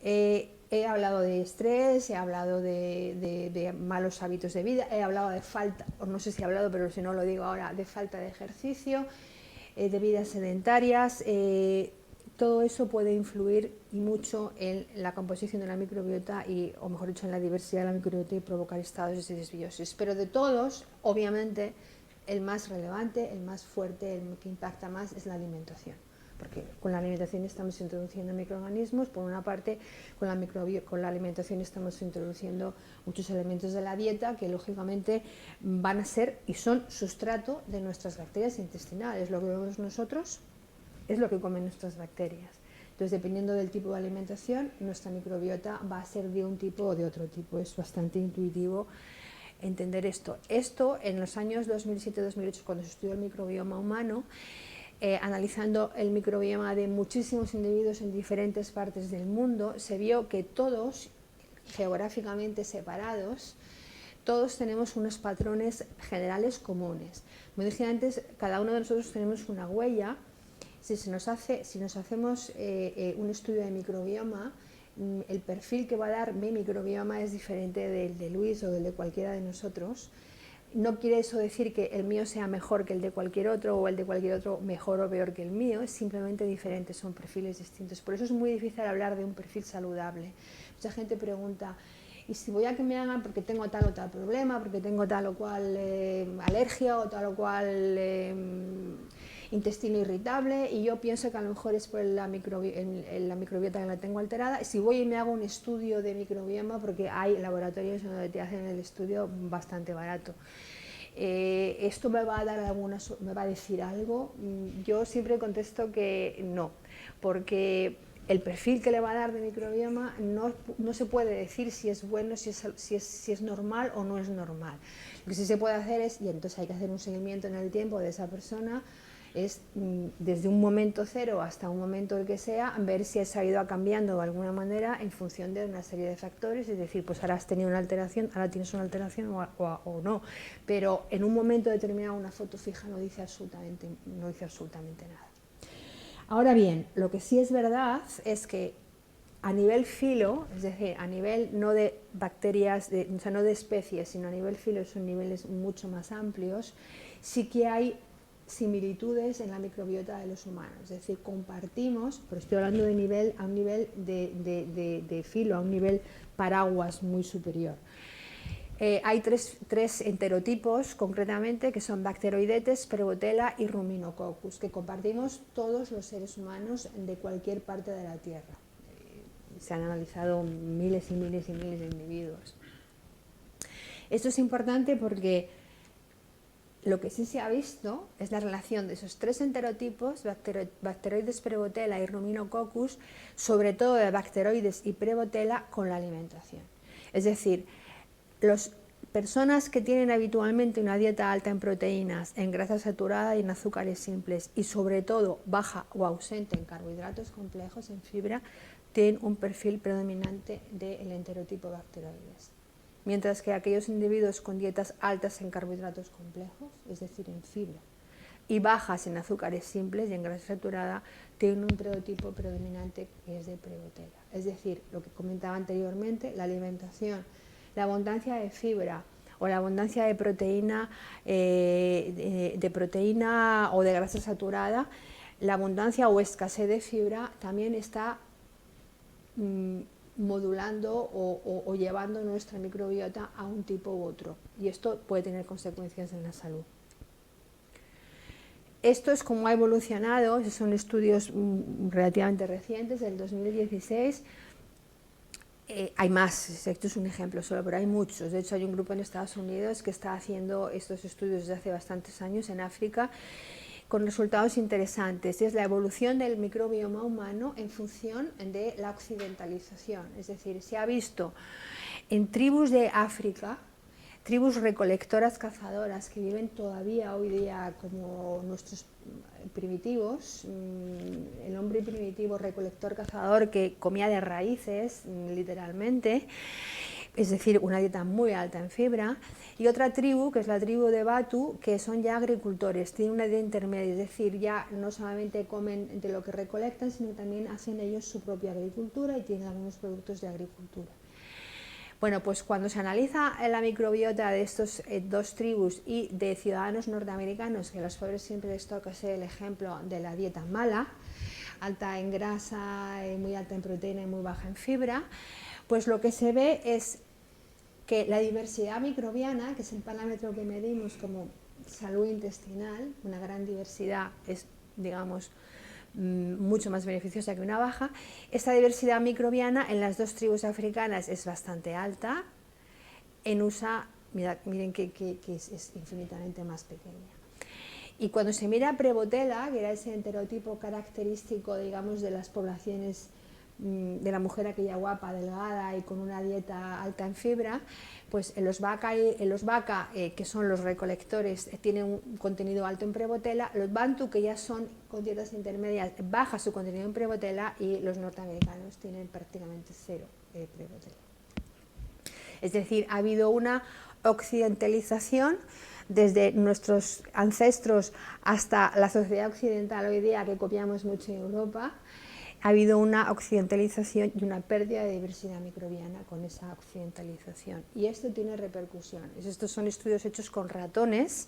He hablado de estrés, he hablado de malos hábitos de vida, he hablado de falta, o no sé si he hablado, pero si no lo digo ahora, de falta de ejercicio, de vidas sedentarias. Todo eso puede influir y mucho en la composición de la microbiota y, o mejor dicho, en la diversidad de la microbiota y provocar estados de disbiosis. Pero de todos, obviamente, el más relevante, el más fuerte, el que impacta más es la alimentación. Porque con la alimentación estamos introduciendo microorganismos, por una parte con la alimentación estamos introduciendo muchos elementos de la dieta que lógicamente van a ser y son sustrato de nuestras bacterias intestinales. Lo que vemos nosotros es lo que comen nuestras bacterias. Entonces, dependiendo del tipo de alimentación, nuestra microbiota va a ser de un tipo o de otro tipo. Es bastante intuitivo entender esto. Esto en los años 2007-2008, cuando se estudió el microbioma humano, analizando el microbioma de muchísimos individuos en diferentes partes del mundo, se vio que todos, geográficamente separados, todos tenemos unos patrones generales comunes. Como dije antes, cada uno de nosotros tenemos una huella. Si nos hacemos un estudio de microbioma, el perfil que va a dar mi microbioma es diferente del de Luis o del de cualquiera de nosotros. No quiere eso decir que el mío sea mejor que el de cualquier otro o el de cualquier otro mejor o peor que el mío, es simplemente diferente, son perfiles distintos. Por eso es muy difícil hablar de un perfil saludable. Mucha gente pregunta, ¿y si voy a que me hagan porque tengo tal o tal problema, porque tengo tal o cual alergia o tal o cual intestino irritable, y yo pienso que a lo mejor es por la microbiota que la tengo alterada? Si voy y me hago un estudio de microbioma, porque hay laboratorios donde te hacen el estudio bastante barato, ¿esto me va a dar me va a decir algo? Yo siempre contesto que no, porque el perfil que le va a dar de microbioma no se puede decir si es bueno, si es normal o no es normal. Lo que sí se puede hacer es, y entonces hay que hacer un seguimiento en el tiempo de esa persona, es desde un momento cero hasta un momento el que sea, ver si ha ido cambiando de alguna manera en función de una serie de factores, es decir, pues ahora has tenido una alteración, ahora tienes una alteración o no, pero en un momento determinado una foto fija no dice absolutamente nada. Ahora bien, lo que sí es verdad es que a nivel filo, es decir, a nivel no de bacterias, o sea, no de especies, sino a nivel filo, son niveles mucho más amplios, sí que hay similitudes en la microbiota de los humanos, es decir, compartimos, pero estoy hablando de nivel, a un nivel de filo, a un nivel paraguas muy superior. Hay tres enterotipos concretamente, que son Bacteroidetes, Prevotella y Ruminococcus, que compartimos todos los seres humanos de cualquier parte de la Tierra. Se han analizado miles y miles y miles de individuos. Esto es importante porque lo que sí se ha visto es la relación de esos tres enterotipos, Bacteroides, Prevotella y Ruminococcus, sobre todo de Bacteroides y Prevotella, con la alimentación. Es decir, las personas que tienen habitualmente una dieta alta en proteínas, en grasa saturada y en azúcares simples, y sobre todo baja o ausente en carbohidratos complejos, en fibra, tienen un perfil predominante del enterotipo Bacteroides. Mientras que aquellos individuos con dietas altas en carbohidratos complejos, es decir, en fibra, y bajas en azúcares simples y en grasa saturada, tienen un prototipo predominante que es de Prevotella. Es decir, lo que comentaba anteriormente, la alimentación, la abundancia de fibra o la abundancia de proteína o de grasa saturada, la abundancia o escasez de fibra también está modulando o llevando nuestra microbiota a un tipo u otro, y esto puede tener consecuencias en la salud. Esto es como ha evolucionado, son estudios relativamente recientes, del 2016. Hay más, esto es un ejemplo solo, pero hay muchos. De hecho, hay un grupo en Estados Unidos que está haciendo estos estudios desde hace bastantes años en África, con resultados interesantes. Es la evolución del microbioma humano en función de la occidentalización. Es decir, se ha visto en tribus de África, tribus recolectoras cazadoras que viven todavía hoy día como nuestros primitivos, el hombre primitivo recolector cazador que comía de raíces, literalmente, es decir, una dieta muy alta en fibra, y otra tribu, que es la tribu de Batu, que son ya agricultores, tienen una dieta intermedia, es decir, ya no solamente comen de lo que recolectan, sino también hacen ellos su propia agricultura y tienen algunos productos de agricultura. Bueno, pues cuando se analiza la microbiota de estos dos tribus y de ciudadanos norteamericanos, que a los pobres siempre les toca ser el ejemplo de la dieta mala, alta en grasa, muy alta en proteína y muy baja en fibra, pues lo que se ve es que la diversidad microbiana, que es el parámetro que medimos como salud intestinal, una gran diversidad es, digamos, mucho más beneficiosa que una baja. Esta diversidad microbiana en las dos tribus africanas es bastante alta, en USA, miren que es infinitamente más pequeña. Y cuando se mira Prevotella, que era ese enterotipo característico, digamos, de las poblaciones de la mujer aquella guapa, delgada y con una dieta alta en fibra, pues en los vaca, que son los recolectores, tienen un contenido alto en Prevotella, los bantu, que ya son con dietas intermedias, baja su contenido en Prevotella, y los norteamericanos tienen prácticamente cero Prevotella. Es decir, ha habido una occidentalización desde nuestros ancestros hasta la sociedad occidental hoy día, que copiamos mucho en Europa. Ha habido una occidentalización y una pérdida de diversidad microbiana con esa occidentalización. Y esto tiene repercusiones. Estos son estudios hechos con ratones.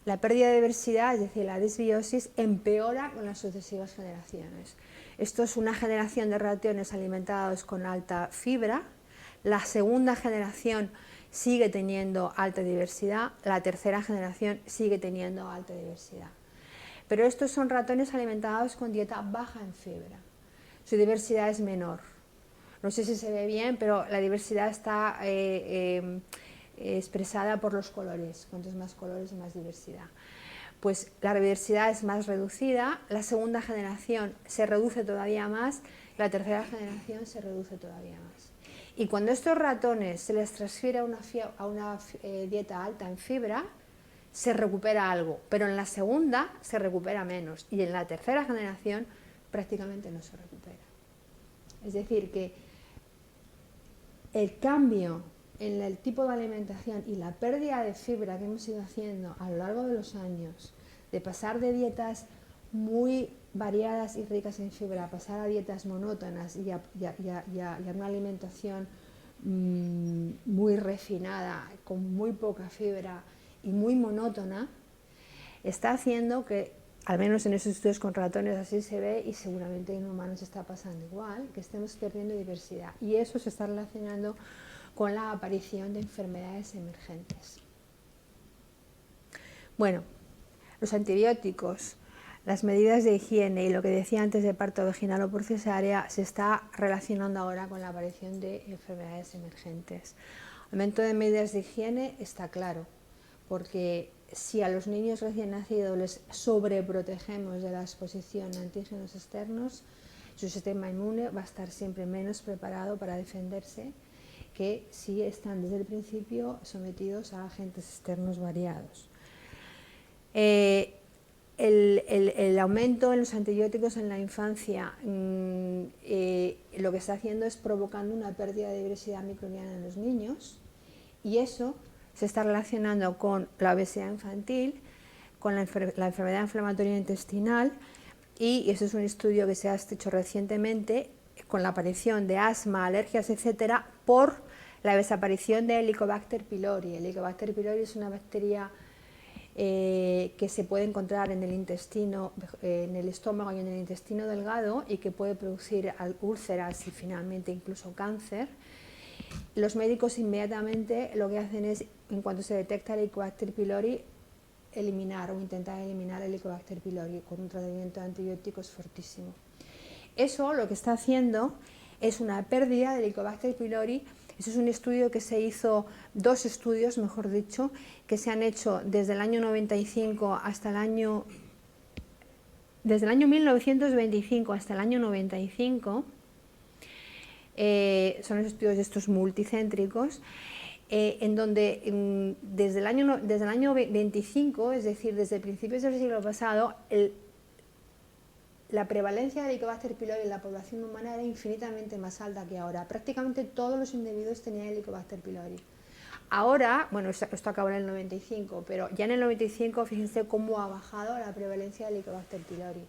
La pérdida de diversidad, es decir, la disbiosis, empeora con las sucesivas generaciones. Esto es una generación de ratones alimentados con alta fibra. La segunda generación sigue teniendo alta diversidad. La tercera generación sigue teniendo alta diversidad. Pero estos son ratones alimentados con dieta baja en fibra. Su diversidad es menor. No sé si se ve bien, pero la diversidad está expresada por los colores. Cuantos más colores, más diversidad. Pues la diversidad es más reducida, la segunda generación se reduce todavía más, la tercera generación se reduce todavía más. Y cuando estos ratones se les transfiere a una dieta alta en fibra, se recupera algo, pero en la segunda se recupera menos y en la tercera generación prácticamente no se recupera. Es decir, que el cambio en el tipo de alimentación y la pérdida de fibra que hemos ido haciendo a lo largo de los años, de pasar de dietas muy variadas y ricas en fibra a pasar a dietas monótonas y a una alimentación muy refinada, con muy poca fibra y muy monótona, está haciendo que, al menos en esos estudios con ratones así se ve, y seguramente en humanos está pasando igual, que estemos perdiendo diversidad, y eso se está relacionando con la aparición de enfermedades emergentes. Bueno, los antibióticos, las medidas de higiene y lo que decía antes de parto vaginal o por cesárea se está relacionando ahora con la aparición de enfermedades emergentes. Aumento de medidas de higiene está claro, porque si a los niños recién nacidos les sobreprotegemos de la exposición a antígenos externos, su sistema inmune va a estar siempre menos preparado para defenderse que si están desde el principio sometidos a agentes externos variados. El aumento en los antibióticos en la infancia lo que está haciendo es provocando una pérdida de diversidad microbiana en los niños, y eso se está relacionando con la obesidad infantil, con la enfermedad inflamatoria intestinal, y eso es un estudio que se ha hecho recientemente con la aparición de asma, alergias, etcétera, por la desaparición de Helicobacter pylori. Helicobacter pylori es una bacteria que se puede encontrar en el intestino, en el estómago y en el intestino delgado, y que puede producir úlceras y finalmente incluso cáncer. Los médicos inmediatamente lo que hacen es, en cuanto se detecta el Helicobacter pylori, eliminar o intentar eliminar el Helicobacter pylori con un tratamiento de antibióticos fortísimo. Eso lo que está haciendo es una pérdida del Helicobacter pylori. Eso es un estudio que se hizo, dos estudios, mejor dicho, que se han hecho desde el año 95 hasta el año, desde el año 1925 hasta el año 95. Son los estudios estos multicéntricos, en donde desde el año 25, es decir, desde principios del siglo pasado, la prevalencia de Helicobacter pylori en la población humana era infinitamente más alta que ahora. Prácticamente todos los individuos tenían Helicobacter pylori. Ahora, bueno, esto acabó en el 95, pero ya en el 95 fíjense cómo ha bajado la prevalencia de Helicobacter pylori.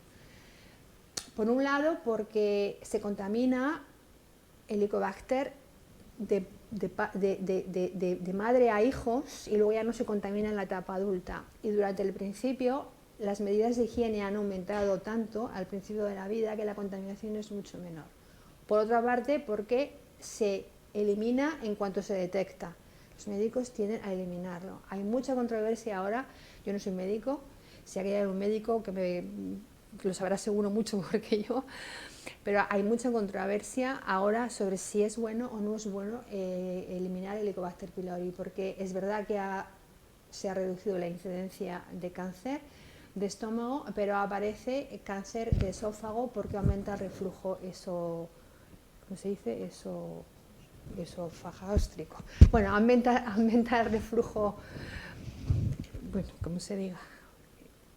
Por un lado, porque se contamina Helicobacter de madre a hijos, y luego ya no se contamina en la etapa adulta. Y durante el principio, las medidas de higiene han aumentado tanto al principio de la vida que la contaminación es mucho menor. Por otra parte, porque se elimina en cuanto se detecta. Los médicos tienden a eliminarlo. Hay mucha controversia ahora, yo no soy médico, si aquí hay un médico que lo sabrá seguro mucho mejor que yo, pero hay mucha controversia ahora sobre si es bueno o no es bueno eliminar el Helicobacter pylori, porque es verdad que se ha reducido la incidencia de cáncer de estómago, pero aparece cáncer de esófago porque aumenta el reflujo ¿cómo se dice? Esofagástrico. Bueno, aumenta el reflujo, bueno, como se diga,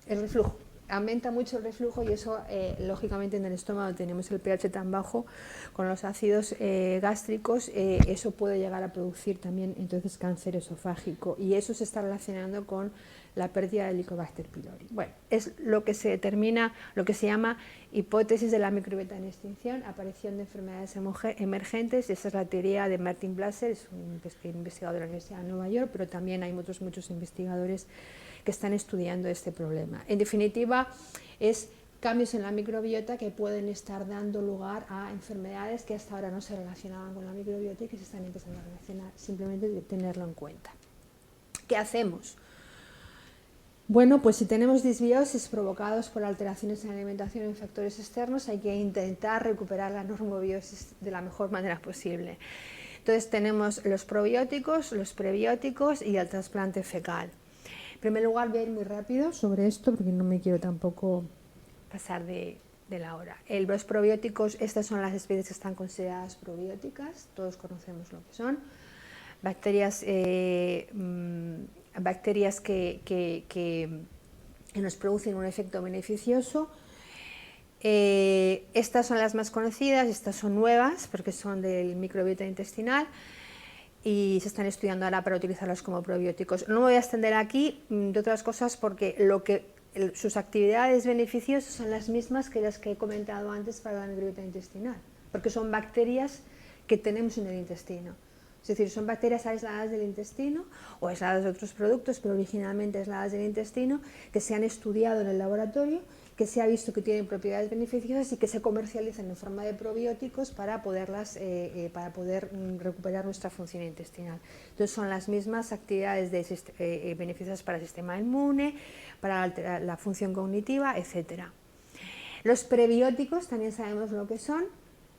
el reflujo. Aumenta mucho el reflujo, y eso, lógicamente, en el estómago tenemos el pH tan bajo, con los ácidos gástricos, eso puede llegar a producir también entonces cáncer esofágico, y eso se está relacionando con la pérdida del Helicobacter pylori. Bueno, es lo que se determina, lo que se llama hipótesis de la microbiota en extinción, aparición de enfermedades emergentes. Esa es la teoría de Martin Blaser, es un investigador de la Universidad de Nueva York, pero también hay muchos investigadores que están estudiando este problema. En definitiva, es cambios en la microbiota que pueden estar dando lugar a enfermedades que hasta ahora no se relacionaban con la microbiota y que se están empezando a relacionar, simplemente de tenerlo en cuenta. ¿Qué hacemos? Bueno, pues si tenemos disbiosis provocados por alteraciones en la alimentación y factores externos, hay que intentar recuperar la normobiosis de la mejor manera posible. Entonces tenemos los probióticos, los prebióticos y el trasplante fecal. En primer lugar, voy a ir muy rápido sobre esto porque no me quiero tampoco pasar de la hora. Los probióticos, estas son las especies que están consideradas probióticas, todos conocemos lo que son. Bacterias que nos producen un efecto beneficioso. Estas son las más conocidas, estas son nuevas porque son del microbiota intestinal y se están estudiando ahora para utilizarlos como probióticos. No me voy a extender aquí, de otras cosas, porque sus actividades beneficiosas son las mismas que las que he comentado antes para la microbiota intestinal, porque son bacterias que tenemos en el intestino. Es decir, son bacterias aisladas del intestino o aisladas de otros productos, pero originalmente aisladas del intestino, que se han estudiado en el laboratorio, que se ha visto que tienen propiedades beneficiosas y que se comercializan en forma de probióticos para poder recuperar nuestra función intestinal. Entonces son las mismas actividades beneficiosas para el sistema inmune, para la función cognitiva, etc. Los prebióticos también sabemos lo que son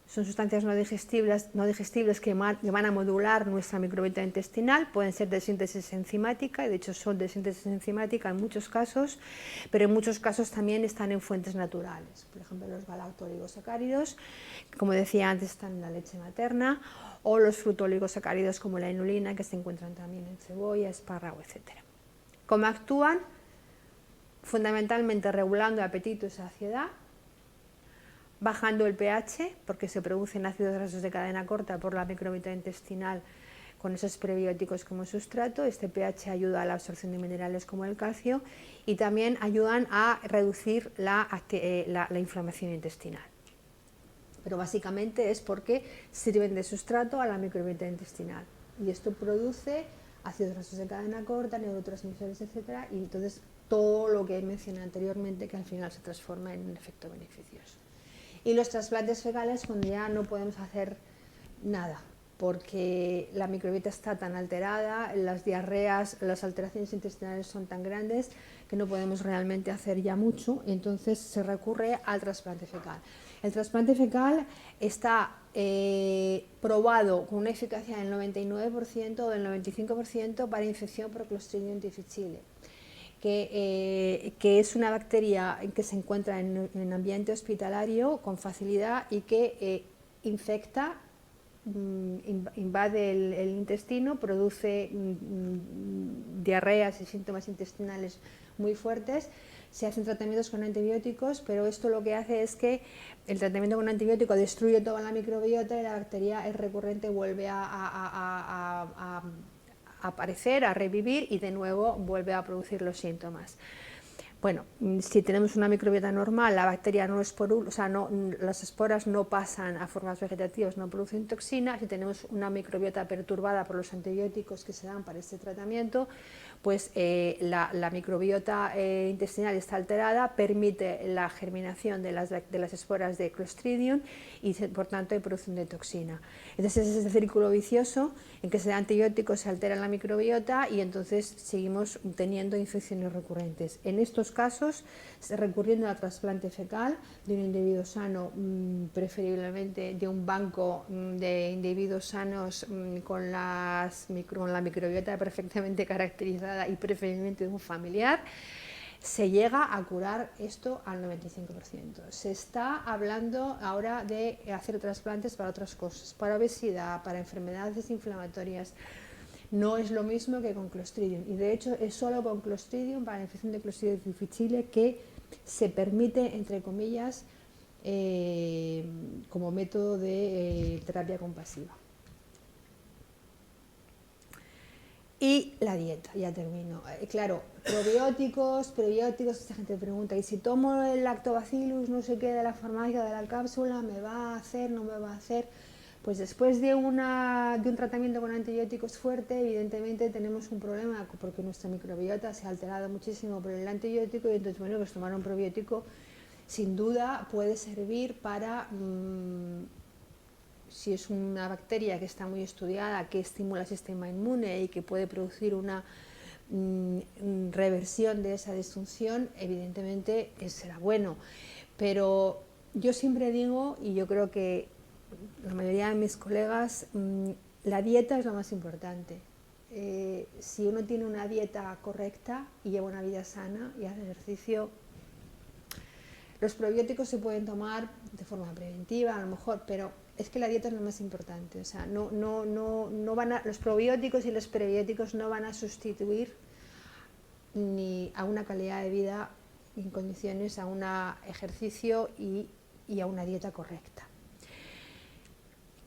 sustancias no digestibles que van a modular nuestra microbiota intestinal, pueden ser de síntesis enzimática, y de hecho son de síntesis enzimática en muchos casos, pero en muchos casos también están en fuentes naturales, por ejemplo los galacto-oligosacáridos, que como decía antes están en la leche materna, o los fruto-oligosacáridos como la inulina, que se encuentran también en cebolla, espárrago, etc. ¿Cómo actúan? Fundamentalmente regulando apetito y saciedad, bajando el pH, porque se producen ácidos grasos de cadena corta por la microbiota intestinal con esos prebióticos como sustrato. Este pH ayuda a la absorción de minerales como el calcio y también ayudan a reducir la inflamación intestinal. Pero básicamente es porque sirven de sustrato a la microbiota intestinal y esto produce ácidos grasos de cadena corta, neurotransmisores, etcétera, y entonces todo lo que mencioné anteriormente que al final se transforma en un efecto beneficioso. Y los trasplantes fecales cuando ya no podemos hacer nada porque la microbiota está tan alterada, las diarreas, las alteraciones intestinales son tan grandes que no podemos realmente hacer ya mucho, entonces se recurre al trasplante fecal. El trasplante fecal está probado con una eficacia del 99% o del 95% para infección por Clostridium difficile, que es una bacteria que se encuentra en ambiente hospitalario con facilidad y que infecta, invade el intestino, produce diarreas y síntomas intestinales muy fuertes. Se hacen tratamientos con antibióticos, pero esto lo que hace es que el tratamiento con antibiótico destruye toda la microbiota y la bacteria es recurrente, vuelve a aparecer, a revivir y de nuevo vuelve a producir los síntomas. Bueno, si tenemos una microbiota normal, la bacteria no esporula, o sea, las esporas no pasan a formas vegetativas, no producen toxina. Si tenemos una microbiota perturbada por los antibióticos que se dan para este tratamiento, pues la microbiota intestinal está alterada, permite la germinación de las esporas de Clostridium y por tanto hay producción de toxina. Entonces es ese círculo vicioso en que se da antibióticos, se altera la microbiota y entonces seguimos teniendo infecciones recurrentes. En estos casos, recurriendo al trasplante fecal de un individuo sano, preferiblemente de un banco de individuos sanos con la microbiota perfectamente caracterizada y preferiblemente de un familiar, se llega a curar esto al 95%. Se está hablando ahora de hacer trasplantes para otras cosas, para obesidad, para enfermedades inflamatorias. No es lo mismo que con Clostridium y de hecho es solo con Clostridium, para la infección de Clostridium difficile, que se permite, entre comillas, como método de terapia compasiva. Y la dieta, ya termino. Claro, probióticos, prebióticos, esta gente pregunta, ¿y si tomo el lactobacillus, no sé qué, de la farmacia, de la cápsula, me va a hacer, no me va a hacer? Pues después de un tratamiento con antibióticos fuerte, evidentemente tenemos un problema porque nuestra microbiota se ha alterado muchísimo por el antibiótico y entonces, bueno, pues tomar un probiótico sin duda puede servir para... si es una bacteria que está muy estudiada, que estimula el sistema inmune y que puede producir una reversión de esa disfunción, evidentemente será bueno. Pero yo siempre digo, y yo creo que la mayoría de mis colegas, la dieta es lo más importante. Si uno tiene una dieta correcta y lleva una vida sana y hace ejercicio, los probióticos se pueden tomar de forma preventiva, a lo mejor, pero es que la dieta es lo más importante. O sea, los probióticos y los prebióticos no van a sustituir ni a una calidad de vida en condiciones, a un ejercicio y a una dieta correcta.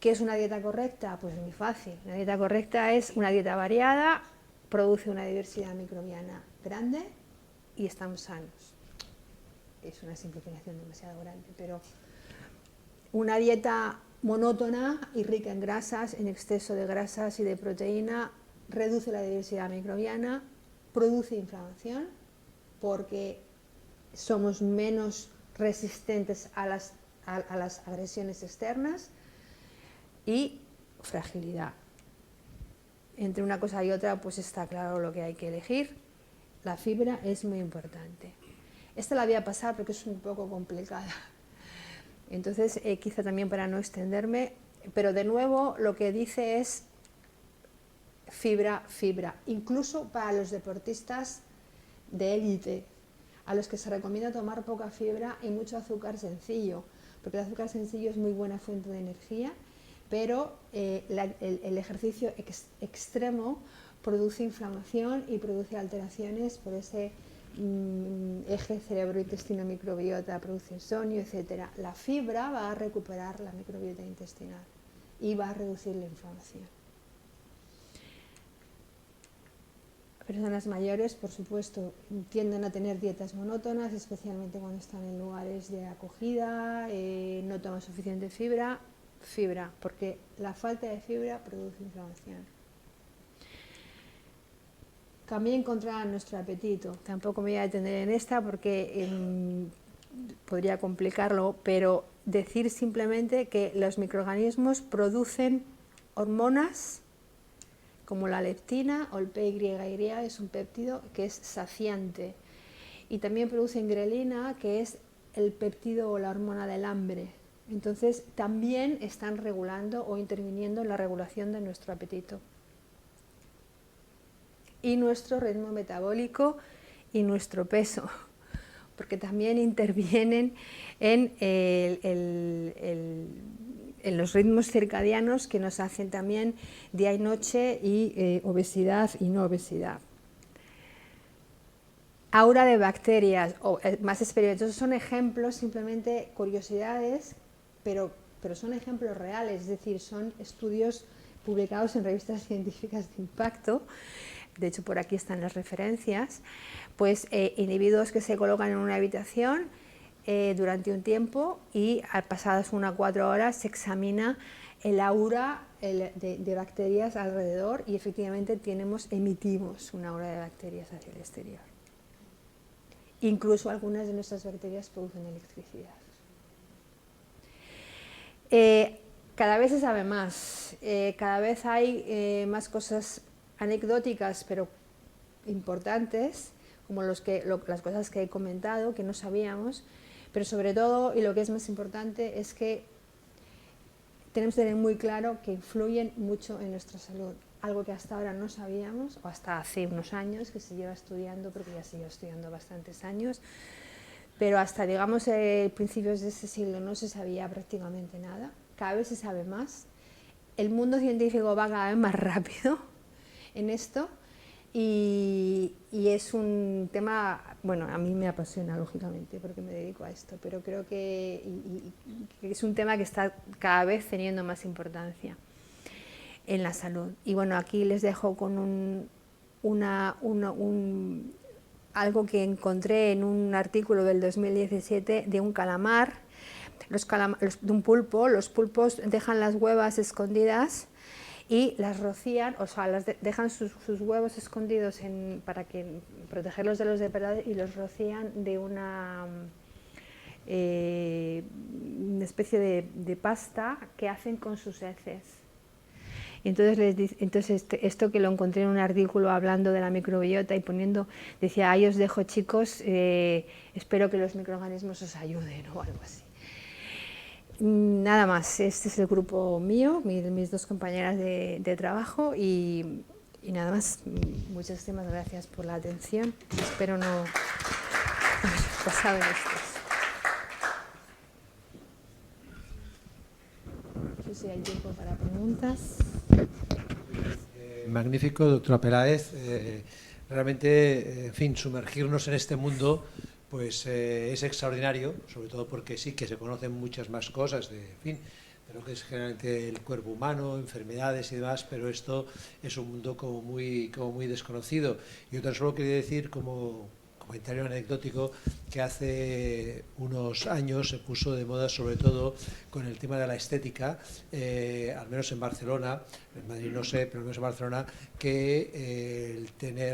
¿Qué es una dieta correcta? Pues muy fácil. Una dieta correcta es una dieta variada, produce una diversidad microbiana grande y estamos sanos. Es una simplificación demasiado grande, pero una dieta monótona y rica en grasas, en exceso de grasas y de proteína, reduce la diversidad microbiana, produce inflamación porque somos menos resistentes a las agresiones externas y fragilidad. Entre una cosa y otra pues está claro lo que hay que elegir. La fibra es muy importante. Esta la voy a pasar porque es un poco complicada. Entonces, quizá también para no extenderme, pero de nuevo lo que dice es fibra, fibra, incluso para los deportistas de élite, a los que se recomienda tomar poca fibra y mucho azúcar sencillo, porque el azúcar sencillo es muy buena fuente de energía, pero el ejercicio extremo produce inflamación y produce alteraciones por ese eje cerebro-intestino-microbiota, produce insomnio, etc. La fibra va a recuperar la microbiota intestinal y va a reducir la inflamación. Personas mayores, por supuesto, tienden a tener dietas monótonas, especialmente cuando están en lugares de acogida, no toman suficiente fibra, porque la falta de fibra produce inflamación. También controla nuestro apetito. Tampoco me voy a detener en esta porque podría complicarlo, pero decir simplemente que los microorganismos producen hormonas como la leptina o el PYY, es un péptido que es saciante, y también producen grelina, que es el péptido o la hormona del hambre. Entonces también están regulando o interviniendo en la regulación de nuestro apetito y nuestro ritmo metabólico y nuestro peso, porque también intervienen en los ritmos circadianos que nos hacen también día y noche, y obesidad y no obesidad. Aura de bacterias, o más experimentos, son ejemplos, simplemente curiosidades, pero son ejemplos reales, es decir, son estudios publicados en revistas científicas de impacto. De hecho, por aquí están las referencias. Pues individuos que se colocan en una habitación durante un tiempo, y pasadas 1 a 4 horas se examina el aura de bacterias alrededor, y efectivamente emitimos una aura de bacterias hacia el exterior. Incluso algunas de nuestras bacterias producen electricidad. Cada vez se sabe más, cada vez hay más cosas anecdóticas pero importantes, como las cosas que he comentado, que no sabíamos, pero sobre todo, y lo que es más importante, es que tenemos que tener muy claro que influyen mucho en nuestra salud, algo que hasta ahora no sabíamos, o hasta hace unos años que se lleva estudiando, porque ya se lleva estudiando bastantes años, pero hasta, digamos, principios de este siglo no se sabía prácticamente nada. Cada vez se sabe más, el mundo científico va cada vez más rápido en esto, y es un tema, bueno, a mí me apasiona, lógicamente, porque me dedico a esto, pero creo que es un tema que está cada vez teniendo más importancia en la salud. Y bueno, aquí les dejo con algo que encontré en un artículo del 2017 de un calamar, de un pulpo. Los pulpos dejan las huevas escondidas y las rocían, o sea, dejan sus huevos escondidos para protegerlos de los depredadores, y los rocían de una especie de pasta que hacen con sus heces. Entonces esto que lo encontré en un artículo hablando de la microbiota y decía, ahí os dejo, chicos, espero que los microorganismos os ayuden, o algo así. Nada más, este es el grupo mío, mis 2 compañeras de trabajo, y nada más. Muchísimas gracias por la atención, espero no haber pasado esto. No sé si hay tiempo para preguntas. Magnífico, doctora Peláez. Realmente, en fin, sumergirnos en este mundo pues es extraordinario, sobre todo porque sí que se conocen muchas más cosas de lo que es generalmente el cuerpo humano, enfermedades y demás, pero esto es un mundo como muy desconocido. Yo tan solo quería decir, como comentario anecdótico, que hace unos años se puso de moda, sobre todo con el tema de la estética, al menos en Barcelona, en Madrid no sé, pero al menos en Barcelona, que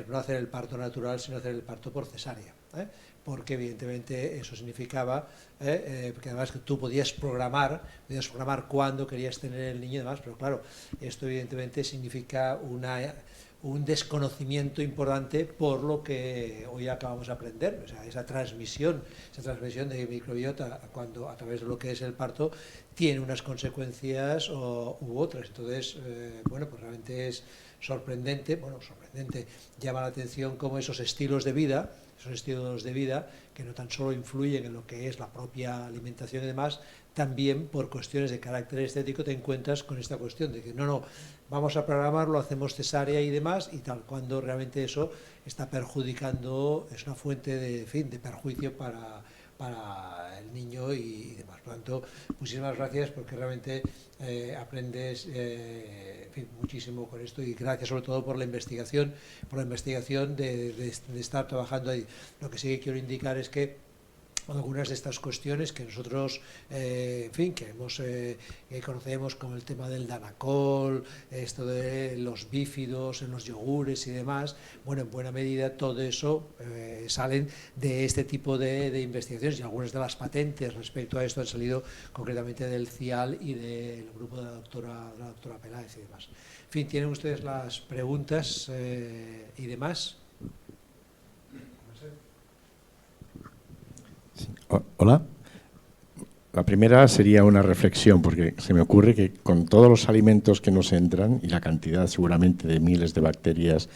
no hacer el parto natural, sino hacer el parto por cesárea, porque evidentemente eso significaba, porque además que tú podías programar cuándo querías tener el niño y demás, pero claro, esto evidentemente significa un desconocimiento importante, por lo que hoy acabamos de aprender, o sea, esa transmisión de microbiota a través de lo que es el parto tiene unas consecuencias u otras. Entonces, bueno, pues realmente es sorprendente, llama la atención cómo esos estilos de vida que no tan solo influyen en lo que es la propia alimentación y demás, también por cuestiones de carácter estético te encuentras con esta cuestión de que no, vamos a programarlo, hacemos cesárea y demás y tal, cuando realmente eso está perjudicando, es una fuente de perjuicio para el niño y demás. Por lo tanto, muchísimas gracias porque realmente aprendes en fin, muchísimo con esto y gracias sobre todo por la investigación de estar trabajando ahí. Lo que sí que quiero indicar es que algunas de estas cuestiones que nosotros, en fin, que conocemos como el tema del danacol, esto de los bífidos en los yogures y demás, bueno, en buena medida todo eso salen de este tipo de investigaciones y algunas de las patentes respecto a esto han salido concretamente del CIAL y del grupo de la doctora Peláez y demás. En fin, ¿tienen ustedes las preguntas y demás? Hola. La primera sería una reflexión, porque se me ocurre que con todos los alimentos que nos entran y la cantidad seguramente de miles de bacterias,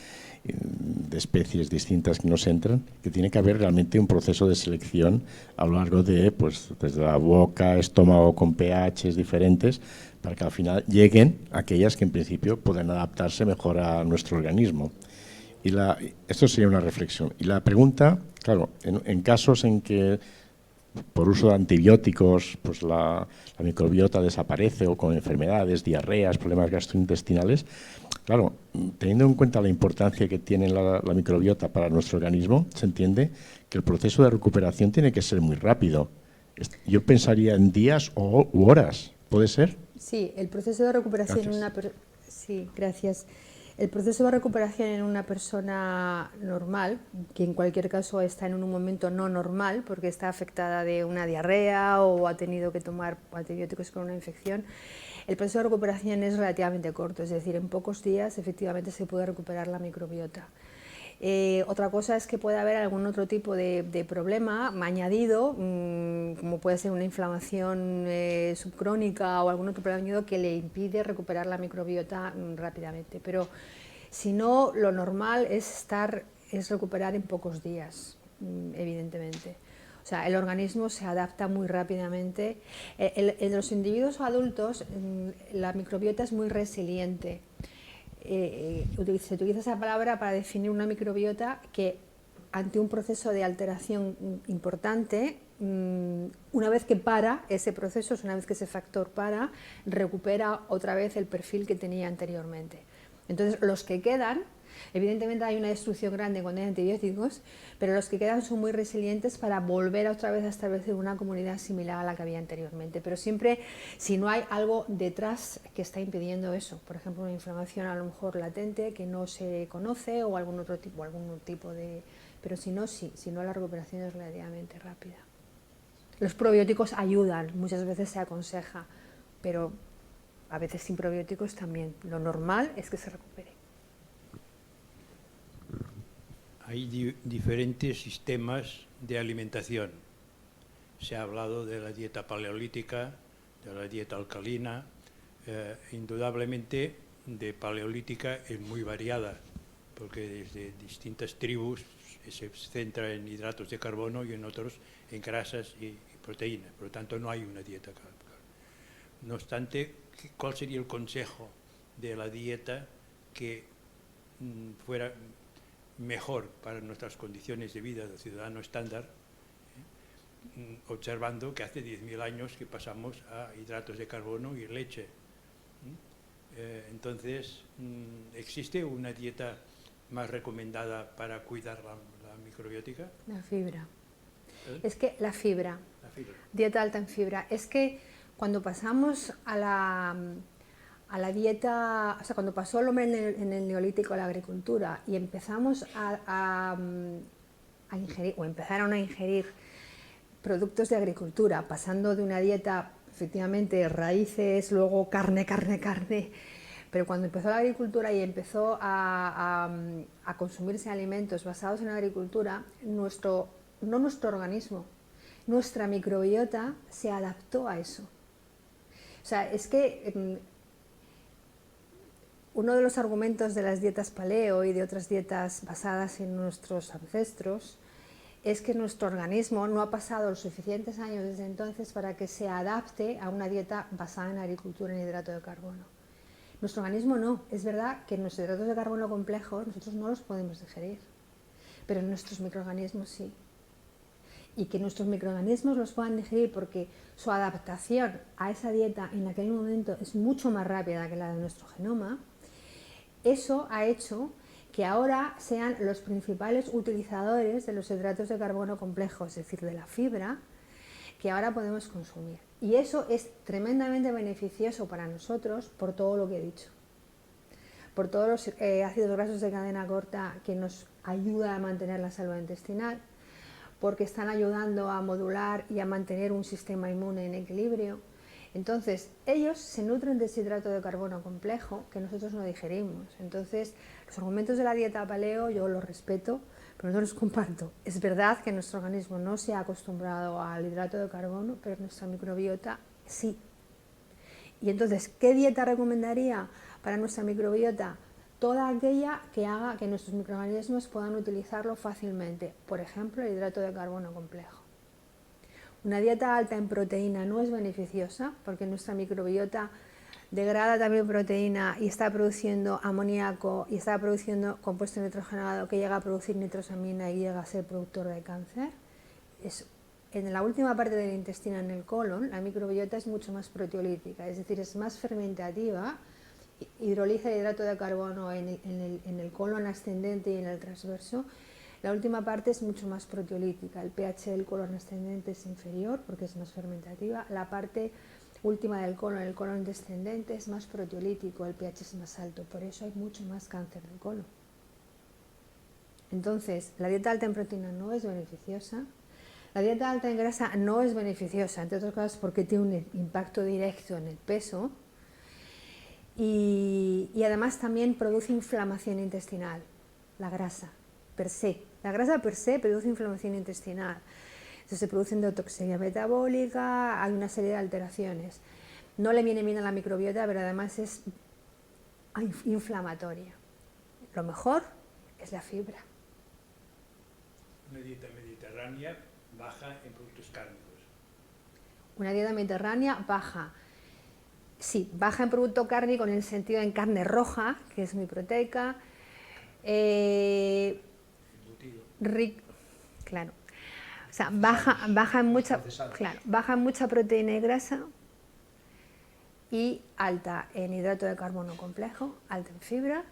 de especies distintas que nos entran, que tiene que haber realmente un proceso de selección a lo largo de, pues, desde la boca, estómago con pHs diferentes, para que al final lleguen aquellas que en principio pueden adaptarse mejor a nuestro organismo. Esto sería una reflexión. Y la pregunta, claro, en casos en que por uso de antibióticos pues la microbiota desaparece o con enfermedades, diarreas, problemas gastrointestinales, claro, teniendo en cuenta la importancia que tiene la microbiota para nuestro organismo, se entiende que el proceso de recuperación tiene que ser muy rápido. Yo pensaría en días u horas, ¿puede ser? Sí, el proceso de recuperación Gracias. Sí, gracias. El proceso de recuperación en una persona normal, que en cualquier caso está en un momento no normal porque está afectada de una diarrea o ha tenido que tomar antibióticos con una infección, el proceso de recuperación es relativamente corto, es decir, en pocos días efectivamente se puede recuperar la microbiota. Otra cosa es que puede haber algún otro tipo de problema añadido, como puede ser una inflamación subcrónica o algún otro problema añadido que le impide recuperar la microbiota rápidamente. Pero si no, lo normal es recuperar en pocos días, evidentemente. O sea, el organismo se adapta muy rápidamente. En los individuos adultos la microbiota es muy resiliente. Se utiliza esa palabra para definir una microbiota que ante un proceso de alteración importante, una vez que para ese proceso, una vez que ese factor para, recupera otra vez el perfil que tenía anteriormente. Entonces, los que quedan, evidentemente hay una destrucción grande cuando hay antibióticos, pero los que quedan son muy resilientes para volver otra vez a establecer una comunidad similar a la que había anteriormente. Pero siempre, si no hay algo detrás que está impidiendo eso, por ejemplo, una inflamación a lo mejor latente que no se conoce o algún tipo de... Pero si no, sí, si no la recuperación es relativamente rápida. Los probióticos ayudan, muchas veces se aconseja, pero a veces sin probióticos también. Lo normal es que se recupere. Hay diferentes sistemas de alimentación. Se ha hablado de la dieta paleolítica, de la dieta alcalina. Indudablemente, de paleolítica es muy variada, porque desde distintas tribus se centra en hidratos de carbono y en otros en grasas y proteínas. Por lo tanto, no hay una dieta. No obstante, ¿cuál sería el consejo de la dieta que fuera mejor para nuestras condiciones de vida de ciudadano estándar, observando que hace 10.000 años que pasamos a hidratos de carbono y leche? Entonces, ¿existe una dieta más recomendada para cuidar la microbiótica? La fibra. Es que la fibra, dieta alta en fibra, es que cuando pasamos a la dieta, o sea, cuando pasó el hombre en el neolítico a la agricultura y empezamos a ingerir, o empezaron a ingerir productos de agricultura, pasando de una dieta, efectivamente, raíces, luego carne, pero cuando empezó la agricultura y empezó a consumirse alimentos basados en la agricultura, no nuestro organismo, nuestra microbiota se adaptó a eso. O sea, es que uno de los argumentos de las dietas paleo y de otras dietas basadas en nuestros ancestros es que nuestro organismo no ha pasado los suficientes años desde entonces para que se adapte a una dieta basada en agricultura en hidrato de carbono. Nuestro organismo no. Es verdad que nuestros hidratos de carbono complejos nosotros no los podemos digerir, pero nuestros microorganismos sí. y que nuestros microorganismos los puedan digerir, porque su adaptación a esa dieta en aquel momento es mucho más rápida que la de nuestro genoma, eso ha hecho que ahora sean los principales utilizadores de los hidratos de carbono complejos, es decir, de la fibra, que ahora podemos consumir. Y eso es tremendamente beneficioso para nosotros por todo lo que he dicho. Por todos los ácidos grasos de cadena corta que nos ayudan a mantener la salud intestinal, porque están ayudando a modular y a mantener un sistema inmune en equilibrio. Entonces, ellos se nutren de ese hidrato de carbono complejo que nosotros no digerimos. Entonces, los argumentos de la dieta paleo yo los respeto, pero no los comparto. Es verdad que nuestro organismo no se ha acostumbrado al hidrato de carbono, pero nuestra microbiota sí. Y entonces, ¿qué dieta recomendaría para nuestra microbiota? Toda aquella que haga que nuestros microorganismos puedan utilizarlo fácilmente. Por ejemplo, el hidrato de carbono complejo. Una dieta alta en proteína no es beneficiosa porque nuestra microbiota degrada también proteína y está produciendo amoníaco y está produciendo compuesto nitrogenado que llega a producir nitrosamina y llega a ser productor de cáncer. En la última parte del intestino, en el colon, la microbiota es mucho más proteolítica, es decir, es más fermentativa, hidroliza el hidrato de carbono en el colon ascendente y en el transverso. La última parte es mucho más proteolítica, el pH del colon ascendente es inferior porque es más fermentativa, la parte última del colon, el colon descendente, es más proteolítico, el pH es más alto, por eso hay mucho más cáncer del colon. Entonces, la dieta alta en proteína no es beneficiosa, la dieta alta en grasa no es beneficiosa, entre otras cosas porque tiene un impacto directo en el peso y además también produce inflamación intestinal, la grasa per se. La grasa per se produce inflamación intestinal. Entonces se produce endotoxemia metabólica, hay una serie de alteraciones. No le viene bien a la microbiota, pero además es inflamatoria. Lo mejor es la fibra. Una dieta mediterránea baja en productos cárnicos. Una dieta mediterránea baja. Sí, baja en producto cárnico en el sentido en carne roja, que es muy proteica. Claro. O sea, baja en mucha proteína y grasa y alta en hidrato de carbono complejo, alta en fibra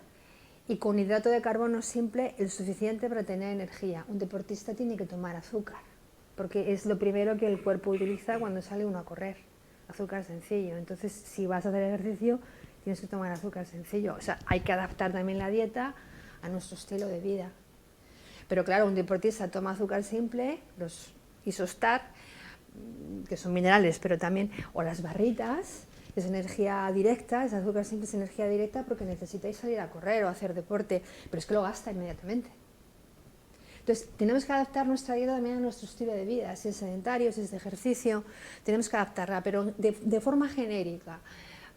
y con hidrato de carbono simple el suficiente para tener energía. Un deportista tiene que tomar azúcar porque es lo primero que el cuerpo utiliza cuando sale uno a correr, azúcar sencillo. Entonces, si vas a hacer ejercicio, tienes que tomar azúcar sencillo. O sea, hay que adaptar también la dieta a nuestro estilo de vida. Pero claro, un deportista toma azúcar simple, los Isostar, que son minerales, pero también, o las barritas, es energía directa, es azúcar simple, es energía directa porque necesitáis salir a correr o hacer deporte, pero es que lo gasta inmediatamente. Entonces, tenemos que adaptar nuestra dieta también a nuestro estilo de vida, si es sedentario, si es de ejercicio, tenemos que adaptarla, pero de forma genérica,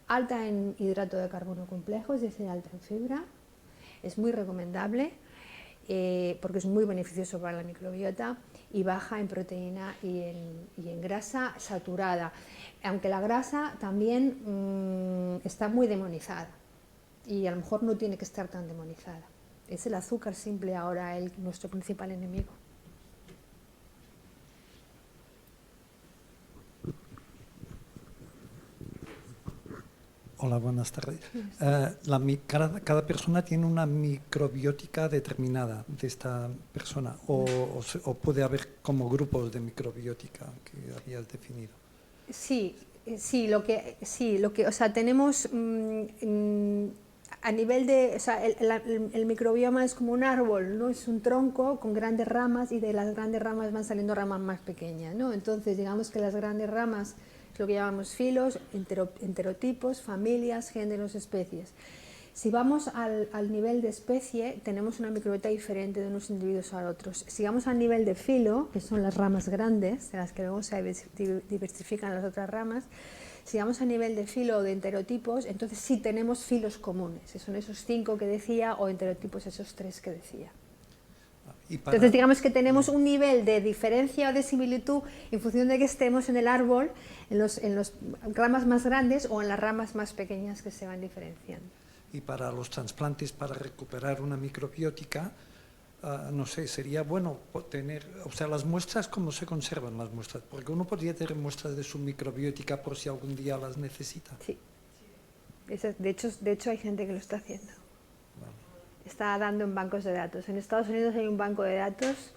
alta en hidrato de carbono complejo, es decir, alta en fibra, es muy recomendable, porque es muy beneficioso para la microbiota, y baja en proteína y en grasa saturada, aunque la grasa también está muy demonizada y a lo mejor no tiene que estar tan demonizada. Es el azúcar simple ahora nuestro principal enemigo. Hola, buenas tardes. Cada persona tiene una microbiótica determinada de esta persona o puede haber como grupos de microbiótica que habías definido. Sí, o sea, tenemos a nivel de, o sea, el microbioma es como un árbol, ¿no? Es un tronco con grandes ramas y de las grandes ramas van saliendo ramas más pequeñas, ¿no? Entonces, digamos que las grandes ramas lo que llamamos filos, enterotipos, familias, géneros, especies. Si vamos al nivel de especie, tenemos una microbiota diferente de unos individuos a otros. Si vamos al nivel de filo, que son las ramas grandes, de las que luego se diversifican las otras ramas, si vamos a nivel de filo o de enterotipos, entonces sí tenemos filos comunes, son esos 5 que decía, o enterotipos esos 3 que decía. Entonces digamos que tenemos un nivel de diferencia o de similitud en función de que estemos en el árbol, en las ramas más grandes o en las ramas más pequeñas que se van diferenciando. Y para los trasplantes, para recuperar una microbiótica, no sé, sería bueno tener, o sea, las muestras, ¿cómo se conservan las muestras? Porque uno podría tener muestras de su microbiótica por si algún día las necesita. Sí. De hecho, hay gente que lo está haciendo. Vale. Está dando en bancos de datos. En Estados Unidos hay un banco de datos,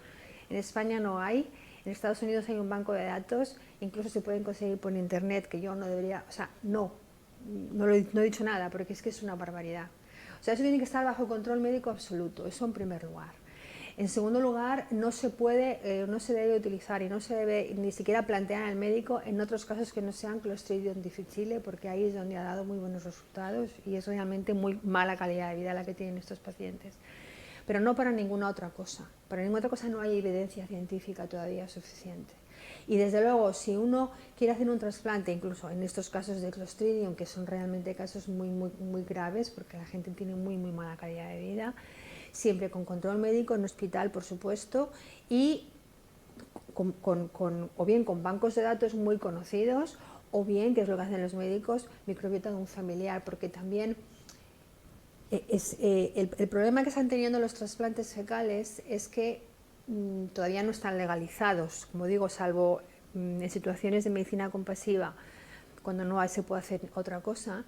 en España no hay. En Estados Unidos hay un banco de datos, incluso se pueden conseguir por internet, que yo no debería, o sea, no he dicho nada, porque es que es una barbaridad. O sea, eso tiene que estar bajo control médico absoluto, eso en primer lugar. En segundo lugar, no se debe utilizar y no se debe ni siquiera plantear al médico en otros casos que no sean Clostridium difficile, porque ahí es donde ha dado muy buenos resultados y es realmente muy mala calidad de vida la que tienen estos pacientes. Pero no para ninguna otra cosa. Para ninguna otra cosa no hay evidencia científica todavía suficiente. Y desde luego, si uno quiere hacer un trasplante, incluso en estos casos de Clostridium, que son realmente casos muy graves, porque la gente tiene muy mala calidad de vida, siempre con control médico en hospital, por supuesto, y o bien con bancos de datos muy conocidos, o bien, que es lo que hacen los médicos, microbiota de un familiar, porque también el problema que están teniendo los trasplantes fecales es que todavía no están legalizados, como digo, salvo en situaciones de medicina compasiva, cuando no se puede hacer otra cosa,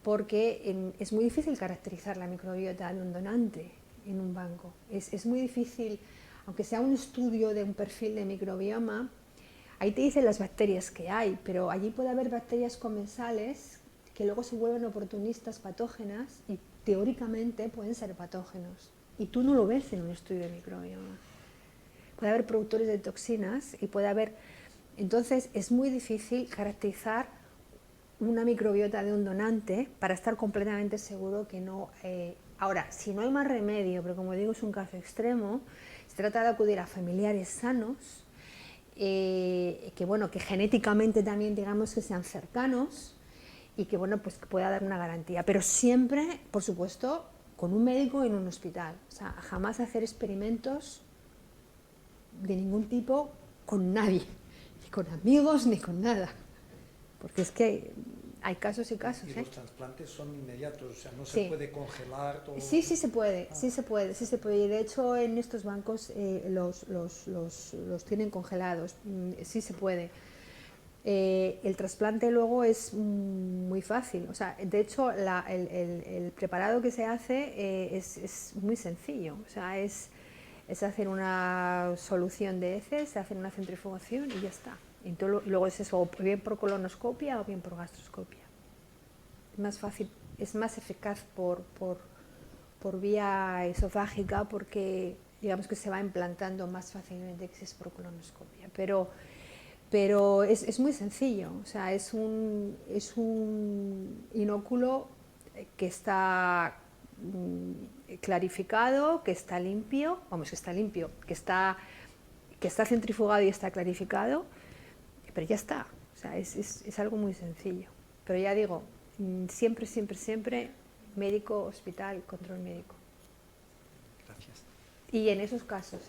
porque es muy difícil caracterizar la microbiota de un donante en un banco. Es muy difícil, aunque sea un estudio de un perfil de microbioma, ahí te dicen las bacterias que hay, pero allí puede haber bacterias comensales que luego se vuelven oportunistas, patógenas, y teóricamente pueden ser patógenos. Y tú no lo ves en un estudio de microbioma. Puede haber productores de toxinas y puede haber... Entonces es muy difícil caracterizar una microbiota de un donante para estar completamente seguro que no... Ahora, si no hay más remedio, pero como digo es un caso extremo, se trata de acudir a familiares sanos, que genéticamente también digamos que sean cercanos y que pues que pueda dar una garantía, pero siempre, por supuesto, con un médico en un hospital. O sea, jamás hacer experimentos de ningún tipo con nadie, ni con amigos, ni con nada, porque es que hay casos y casos. Y los trasplantes son inmediatos, o sea, no Sí. se puede congelar todo. Sí se puede. Y de hecho en estos bancos los tienen congelados, sí se puede. El trasplante luego es muy fácil, o sea, de hecho el preparado que se hace es muy sencillo, o sea, es hacer una solución de heces, hacer una centrifugación y ya está. Y luego es eso, o bien por colonoscopia o bien por gastroscopia. Es más fácil, es más eficaz por vía esofágica porque digamos que se va implantando más fácilmente que si es por colonoscopia. Pero es muy sencillo, o sea, es un inóculo que está clarificado, que está limpio, que está centrifugado y está clarificado, pero ya está, o sea, es algo muy sencillo. Pero ya digo, siempre médico, hospital, control médico. Gracias. Y en esos casos,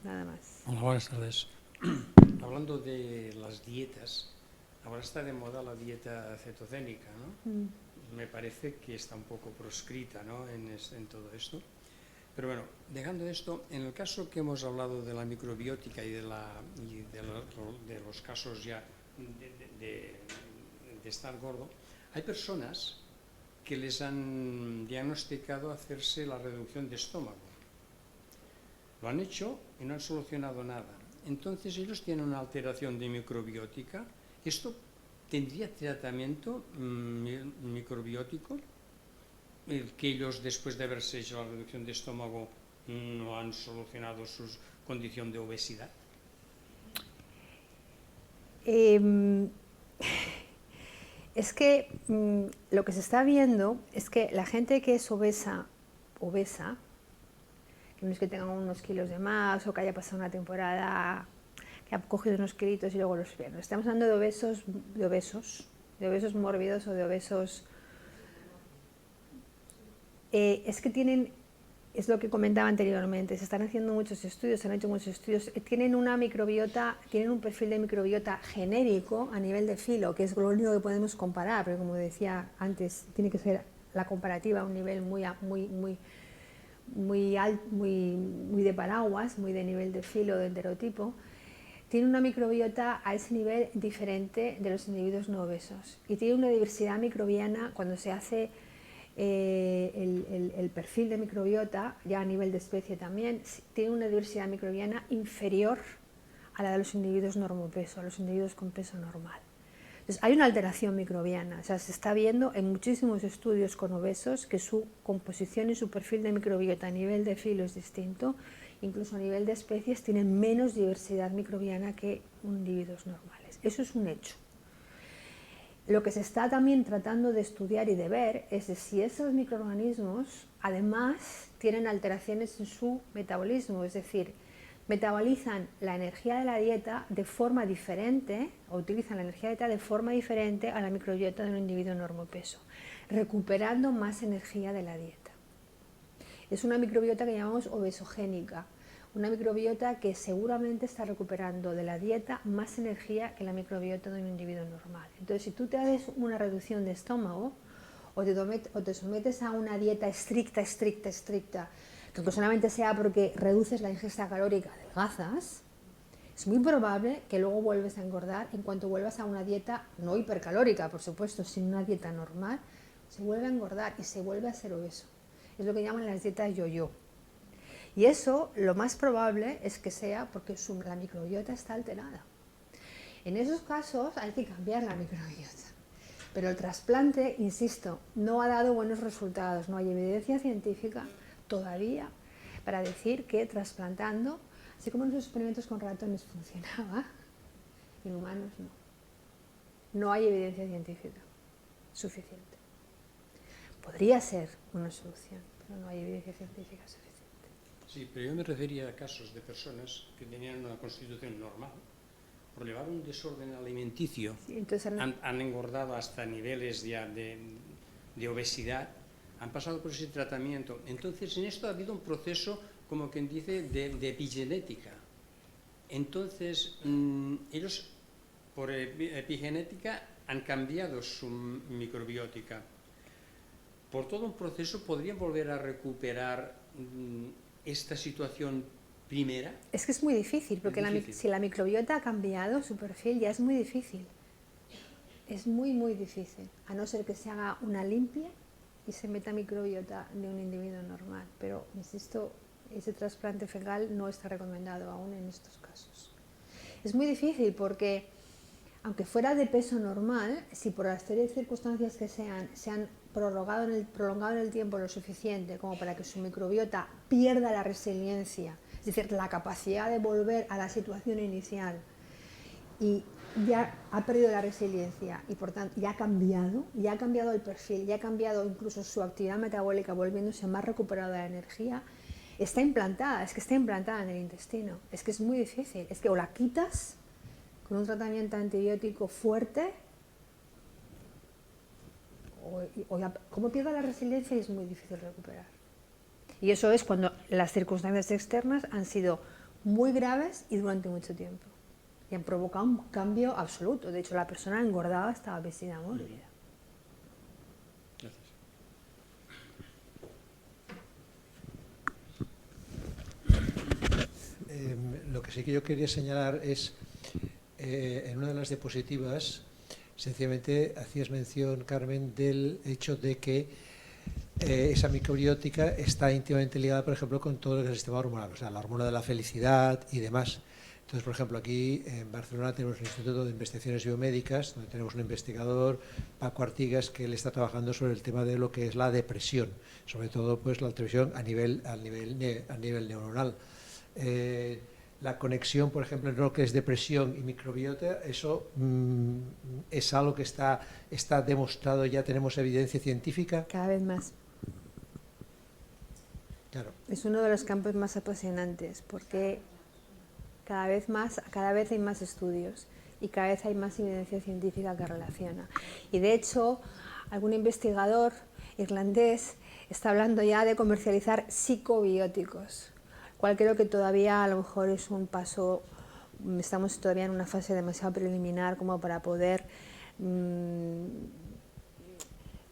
nada más. Hola, buenas tardes. Hablando de las dietas, ahora está de moda la dieta cetogénica, ¿no? Me parece que está un poco proscrita, ¿no?, en todo esto. Pero bueno, dejando esto, en el caso que hemos hablado de la microbiótica y de los casos ya de estar gordo, hay personas que les han diagnosticado hacerse la reducción de estómago. Lo han hecho y no han solucionado nada. Entonces ellos tienen una alteración de microbiótica. ¿Esto tendría tratamiento microbiótico? El que ellos, después de haberse hecho la reducción de estómago, no han solucionado su condición de obesidad. Es que lo que se está viendo es que la gente que es obesa, que no es que tengan unos kilos de más o que haya pasado una temporada que ha cogido unos kilitos y luego los pierde. Estamos hablando de obesos mórbidos o de obesos. Es que tienen, es lo que comentaba anteriormente, se están haciendo muchos estudios, se han hecho muchos estudios, tienen una microbiota, tienen un perfil de microbiota genérico a nivel de filo, que es lo único que podemos comparar, pero como decía antes, tiene que ser la comparativa a un nivel muy muy de paraguas, muy de nivel de filo, de enterotipo, tiene una microbiota a ese nivel diferente de los individuos no obesos y tiene una diversidad microbiana cuando se hace el perfil de microbiota, ya a nivel de especie también, tiene una diversidad microbiana inferior a la de los individuos normopeso, a los individuos con peso normal. Entonces, hay una alteración microbiana, o sea, se está viendo en muchísimos estudios con obesos que su composición y su perfil de microbiota a nivel de filo es distinto, incluso a nivel de especies tienen menos diversidad microbiana que individuos normales. Eso es un hecho. Lo que se está también tratando de estudiar y de ver es de si esos microorganismos además tienen alteraciones en su metabolismo, es decir, metabolizan la energía de la dieta de forma diferente, o utilizan la energía de la dieta de forma diferente a la microbiota de un individuo normopeso, recuperando más energía de la dieta. Es una microbiota que llamamos obesogénica, una microbiota que seguramente está recuperando de la dieta más energía que la microbiota de un individuo normal. Entonces, si tú te haces una reducción de estómago o te sometes a una dieta estricta, que aunque solamente sea porque reduces la ingesta calórica, adelgazas, es muy probable que luego vuelves a engordar en cuanto vuelvas a una dieta no hipercalórica, por supuesto, sino una dieta normal, se vuelve a engordar y se vuelve a ser obeso. Es lo que llaman las dietas yo-yo. Y eso, lo más probable es que sea porque la microbiota está alterada. En esos casos hay que cambiar la microbiota. Pero el trasplante, insisto, no ha dado buenos resultados, no hay evidencia científica todavía para decir que trasplantando, así como en los experimentos con ratones funcionaba, en humanos no. No hay evidencia científica suficiente. Podría ser una solución, pero no hay evidencia científica suficiente. Sí, pero yo me refería a casos de personas que tenían una constitución normal, por llevar un desorden alimenticio, Sí, entonces, han engordado hasta niveles ya de obesidad, han pasado por ese tratamiento. Entonces, en esto ha habido un proceso, como quien dice, de epigenética. Entonces, ellos, por epigenética, han cambiado su microbiótica. Por todo un proceso, ¿podrían volver a recuperar esta situación primera? Es que es muy difícil, porque si la microbiota ha cambiado su perfil, ya es muy difícil. Es muy, muy difícil, a no ser que se haga una limpia y se meta microbiota de un individuo normal. Pero, insisto, ese trasplante fecal no está recomendado aún en estos casos. Es muy difícil porque, aunque fuera de peso normal, si por las circunstancias que sean, se han prolongado en el tiempo lo suficiente como para que su microbiota pierda la resiliencia, es decir, la capacidad de volver a la situación inicial, y ya ha perdido la resiliencia y por tanto ya ha cambiado el perfil, ya ha cambiado incluso su actividad metabólica, volviéndose más recuperada de la energía, está implantada en el intestino. Es que es muy difícil, es que o la quitas con un tratamiento antibiótico fuerte, como pierda la resiliencia es muy difícil recuperar. Y eso es cuando las circunstancias externas han sido muy graves y durante mucho tiempo. Y han provocado un cambio absoluto. De hecho, la persona engordaba hasta obesidad mórbida. Gracias. Lo que sí que yo quería señalar es, en una de las diapositivas, sencillamente hacías mención, Carmen, del hecho de que esa microbiótica está íntimamente ligada, por ejemplo, con todo el sistema hormonal, o sea, la hormona de la felicidad y demás. Entonces, por ejemplo, aquí en Barcelona tenemos el Instituto de Investigaciones Biomédicas, donde tenemos un investigador, Paco Artigas, que él está trabajando sobre el tema de lo que es la depresión, sobre todo pues la depresión a nivel neuronal. La conexión, por ejemplo, entre lo que es depresión y microbiota, eso es algo que está demostrado, ya tenemos evidencia científica. Cada vez más. Claro. Es uno de los campos más apasionantes porque cada vez hay más estudios y cada vez hay más evidencia científica que relaciona. Y de hecho, algún investigador irlandés está hablando ya de comercializar psicobióticos, cual creo que todavía a lo mejor es un paso, estamos todavía en una fase demasiado preliminar como para poder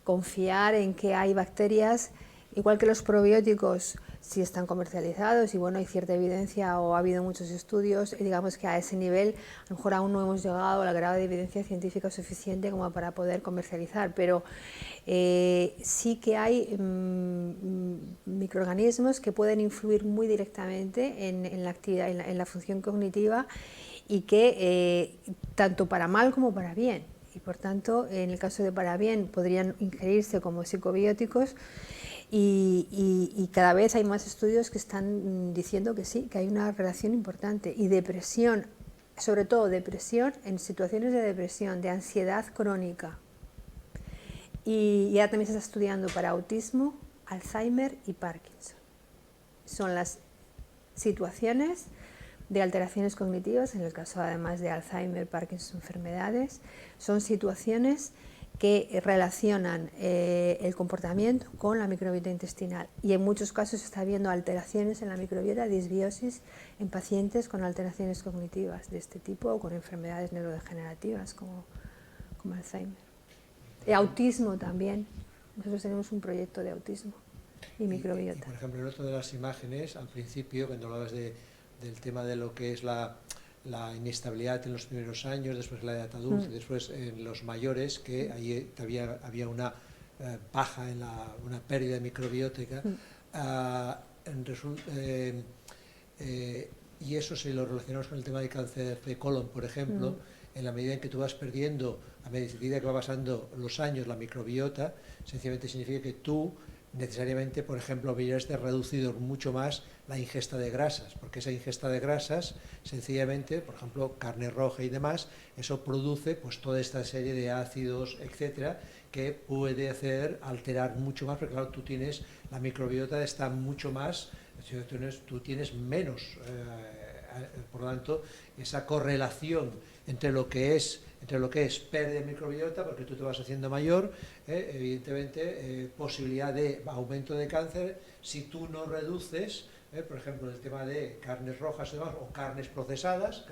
confiar en que hay bacterias, igual que los probióticos, sí están comercializados y bueno, hay cierta evidencia o ha habido muchos estudios y digamos que a ese nivel a lo mejor aún no hemos llegado al grado de evidencia científica suficiente como para poder comercializar, pero sí que hay microorganismos que pueden influir muy directamente en la actividad, en la función cognitiva y que tanto para mal como para bien, y por tanto en el caso de para bien podrían ingerirse como psicobióticos. Y cada vez hay más estudios que están diciendo que sí, que hay una relación importante. Y depresión, sobre todo depresión, en situaciones de depresión, de ansiedad crónica. Y ya también se está estudiando para autismo, Alzheimer y Parkinson. Son las situaciones de alteraciones cognitivas, en el caso además de Alzheimer, Parkinson, enfermedades, son situaciones que relacionan el comportamiento con la microbiota intestinal y en muchos casos se está viendo alteraciones en la microbiota, disbiosis en pacientes con alteraciones cognitivas de este tipo o con enfermedades neurodegenerativas como Alzheimer. Y autismo también, nosotros tenemos un proyecto de autismo y microbiota. Y, por ejemplo, en otra de las imágenes, al principio, cuando hablabas del tema de lo que es la inestabilidad en los primeros años, después la edad adulta, y después en los mayores, que ahí había una baja, una pérdida microbiótica, y eso si lo relacionamos con el tema de cáncer de colon, por ejemplo, en la medida en que tú vas perdiendo, a medida que va pasando los años, la microbiota, sencillamente significa que tú necesariamente, por ejemplo, habrías reducido mucho más la ingesta de grasas, porque esa ingesta de grasas, sencillamente, por ejemplo, carne roja y demás, eso produce pues toda esta serie de ácidos, etcétera, que puede alterar mucho más, porque claro, tú tienes, la microbiota está mucho más, tú tienes menos, por lo tanto, esa correlación entre lo que es pérdida de microbiota, porque tú te vas haciendo mayor, evidentemente posibilidad de aumento de cáncer si tú no reduces, por ejemplo, el tema de carnes rojas y demás, o carnes procesadas,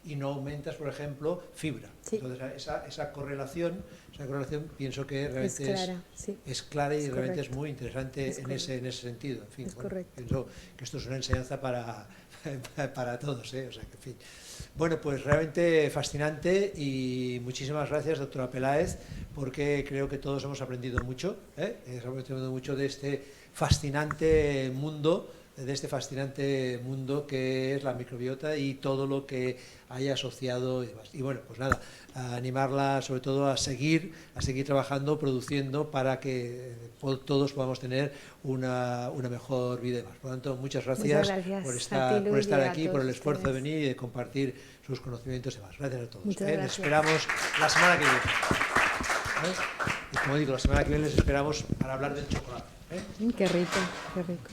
y no aumentas, por ejemplo, fibra. Sí. Entonces, esa correlación pienso que realmente es clara y realmente es muy interesante en ese sentido. En fin, pienso que esto es una enseñanza para todos, o sea, que, en fin. Bueno, pues realmente fascinante y muchísimas gracias, doctora Peláez, porque creo que todos hemos aprendido mucho, hemos aprendido mucho de este fascinante mundo que es la microbiota y todo lo que haya asociado y demás. Y bueno, pues nada, a animarla sobre todo a seguir trabajando, produciendo para que todos podamos tener una mejor vida y demás. Por lo tanto, muchas gracias por estar aquí, por el esfuerzo de venir y de compartir sus conocimientos y demás. Gracias a todos. Les esperamos la semana que viene. Y como digo, la semana que viene les esperamos para hablar del chocolate. Qué rico, qué rico.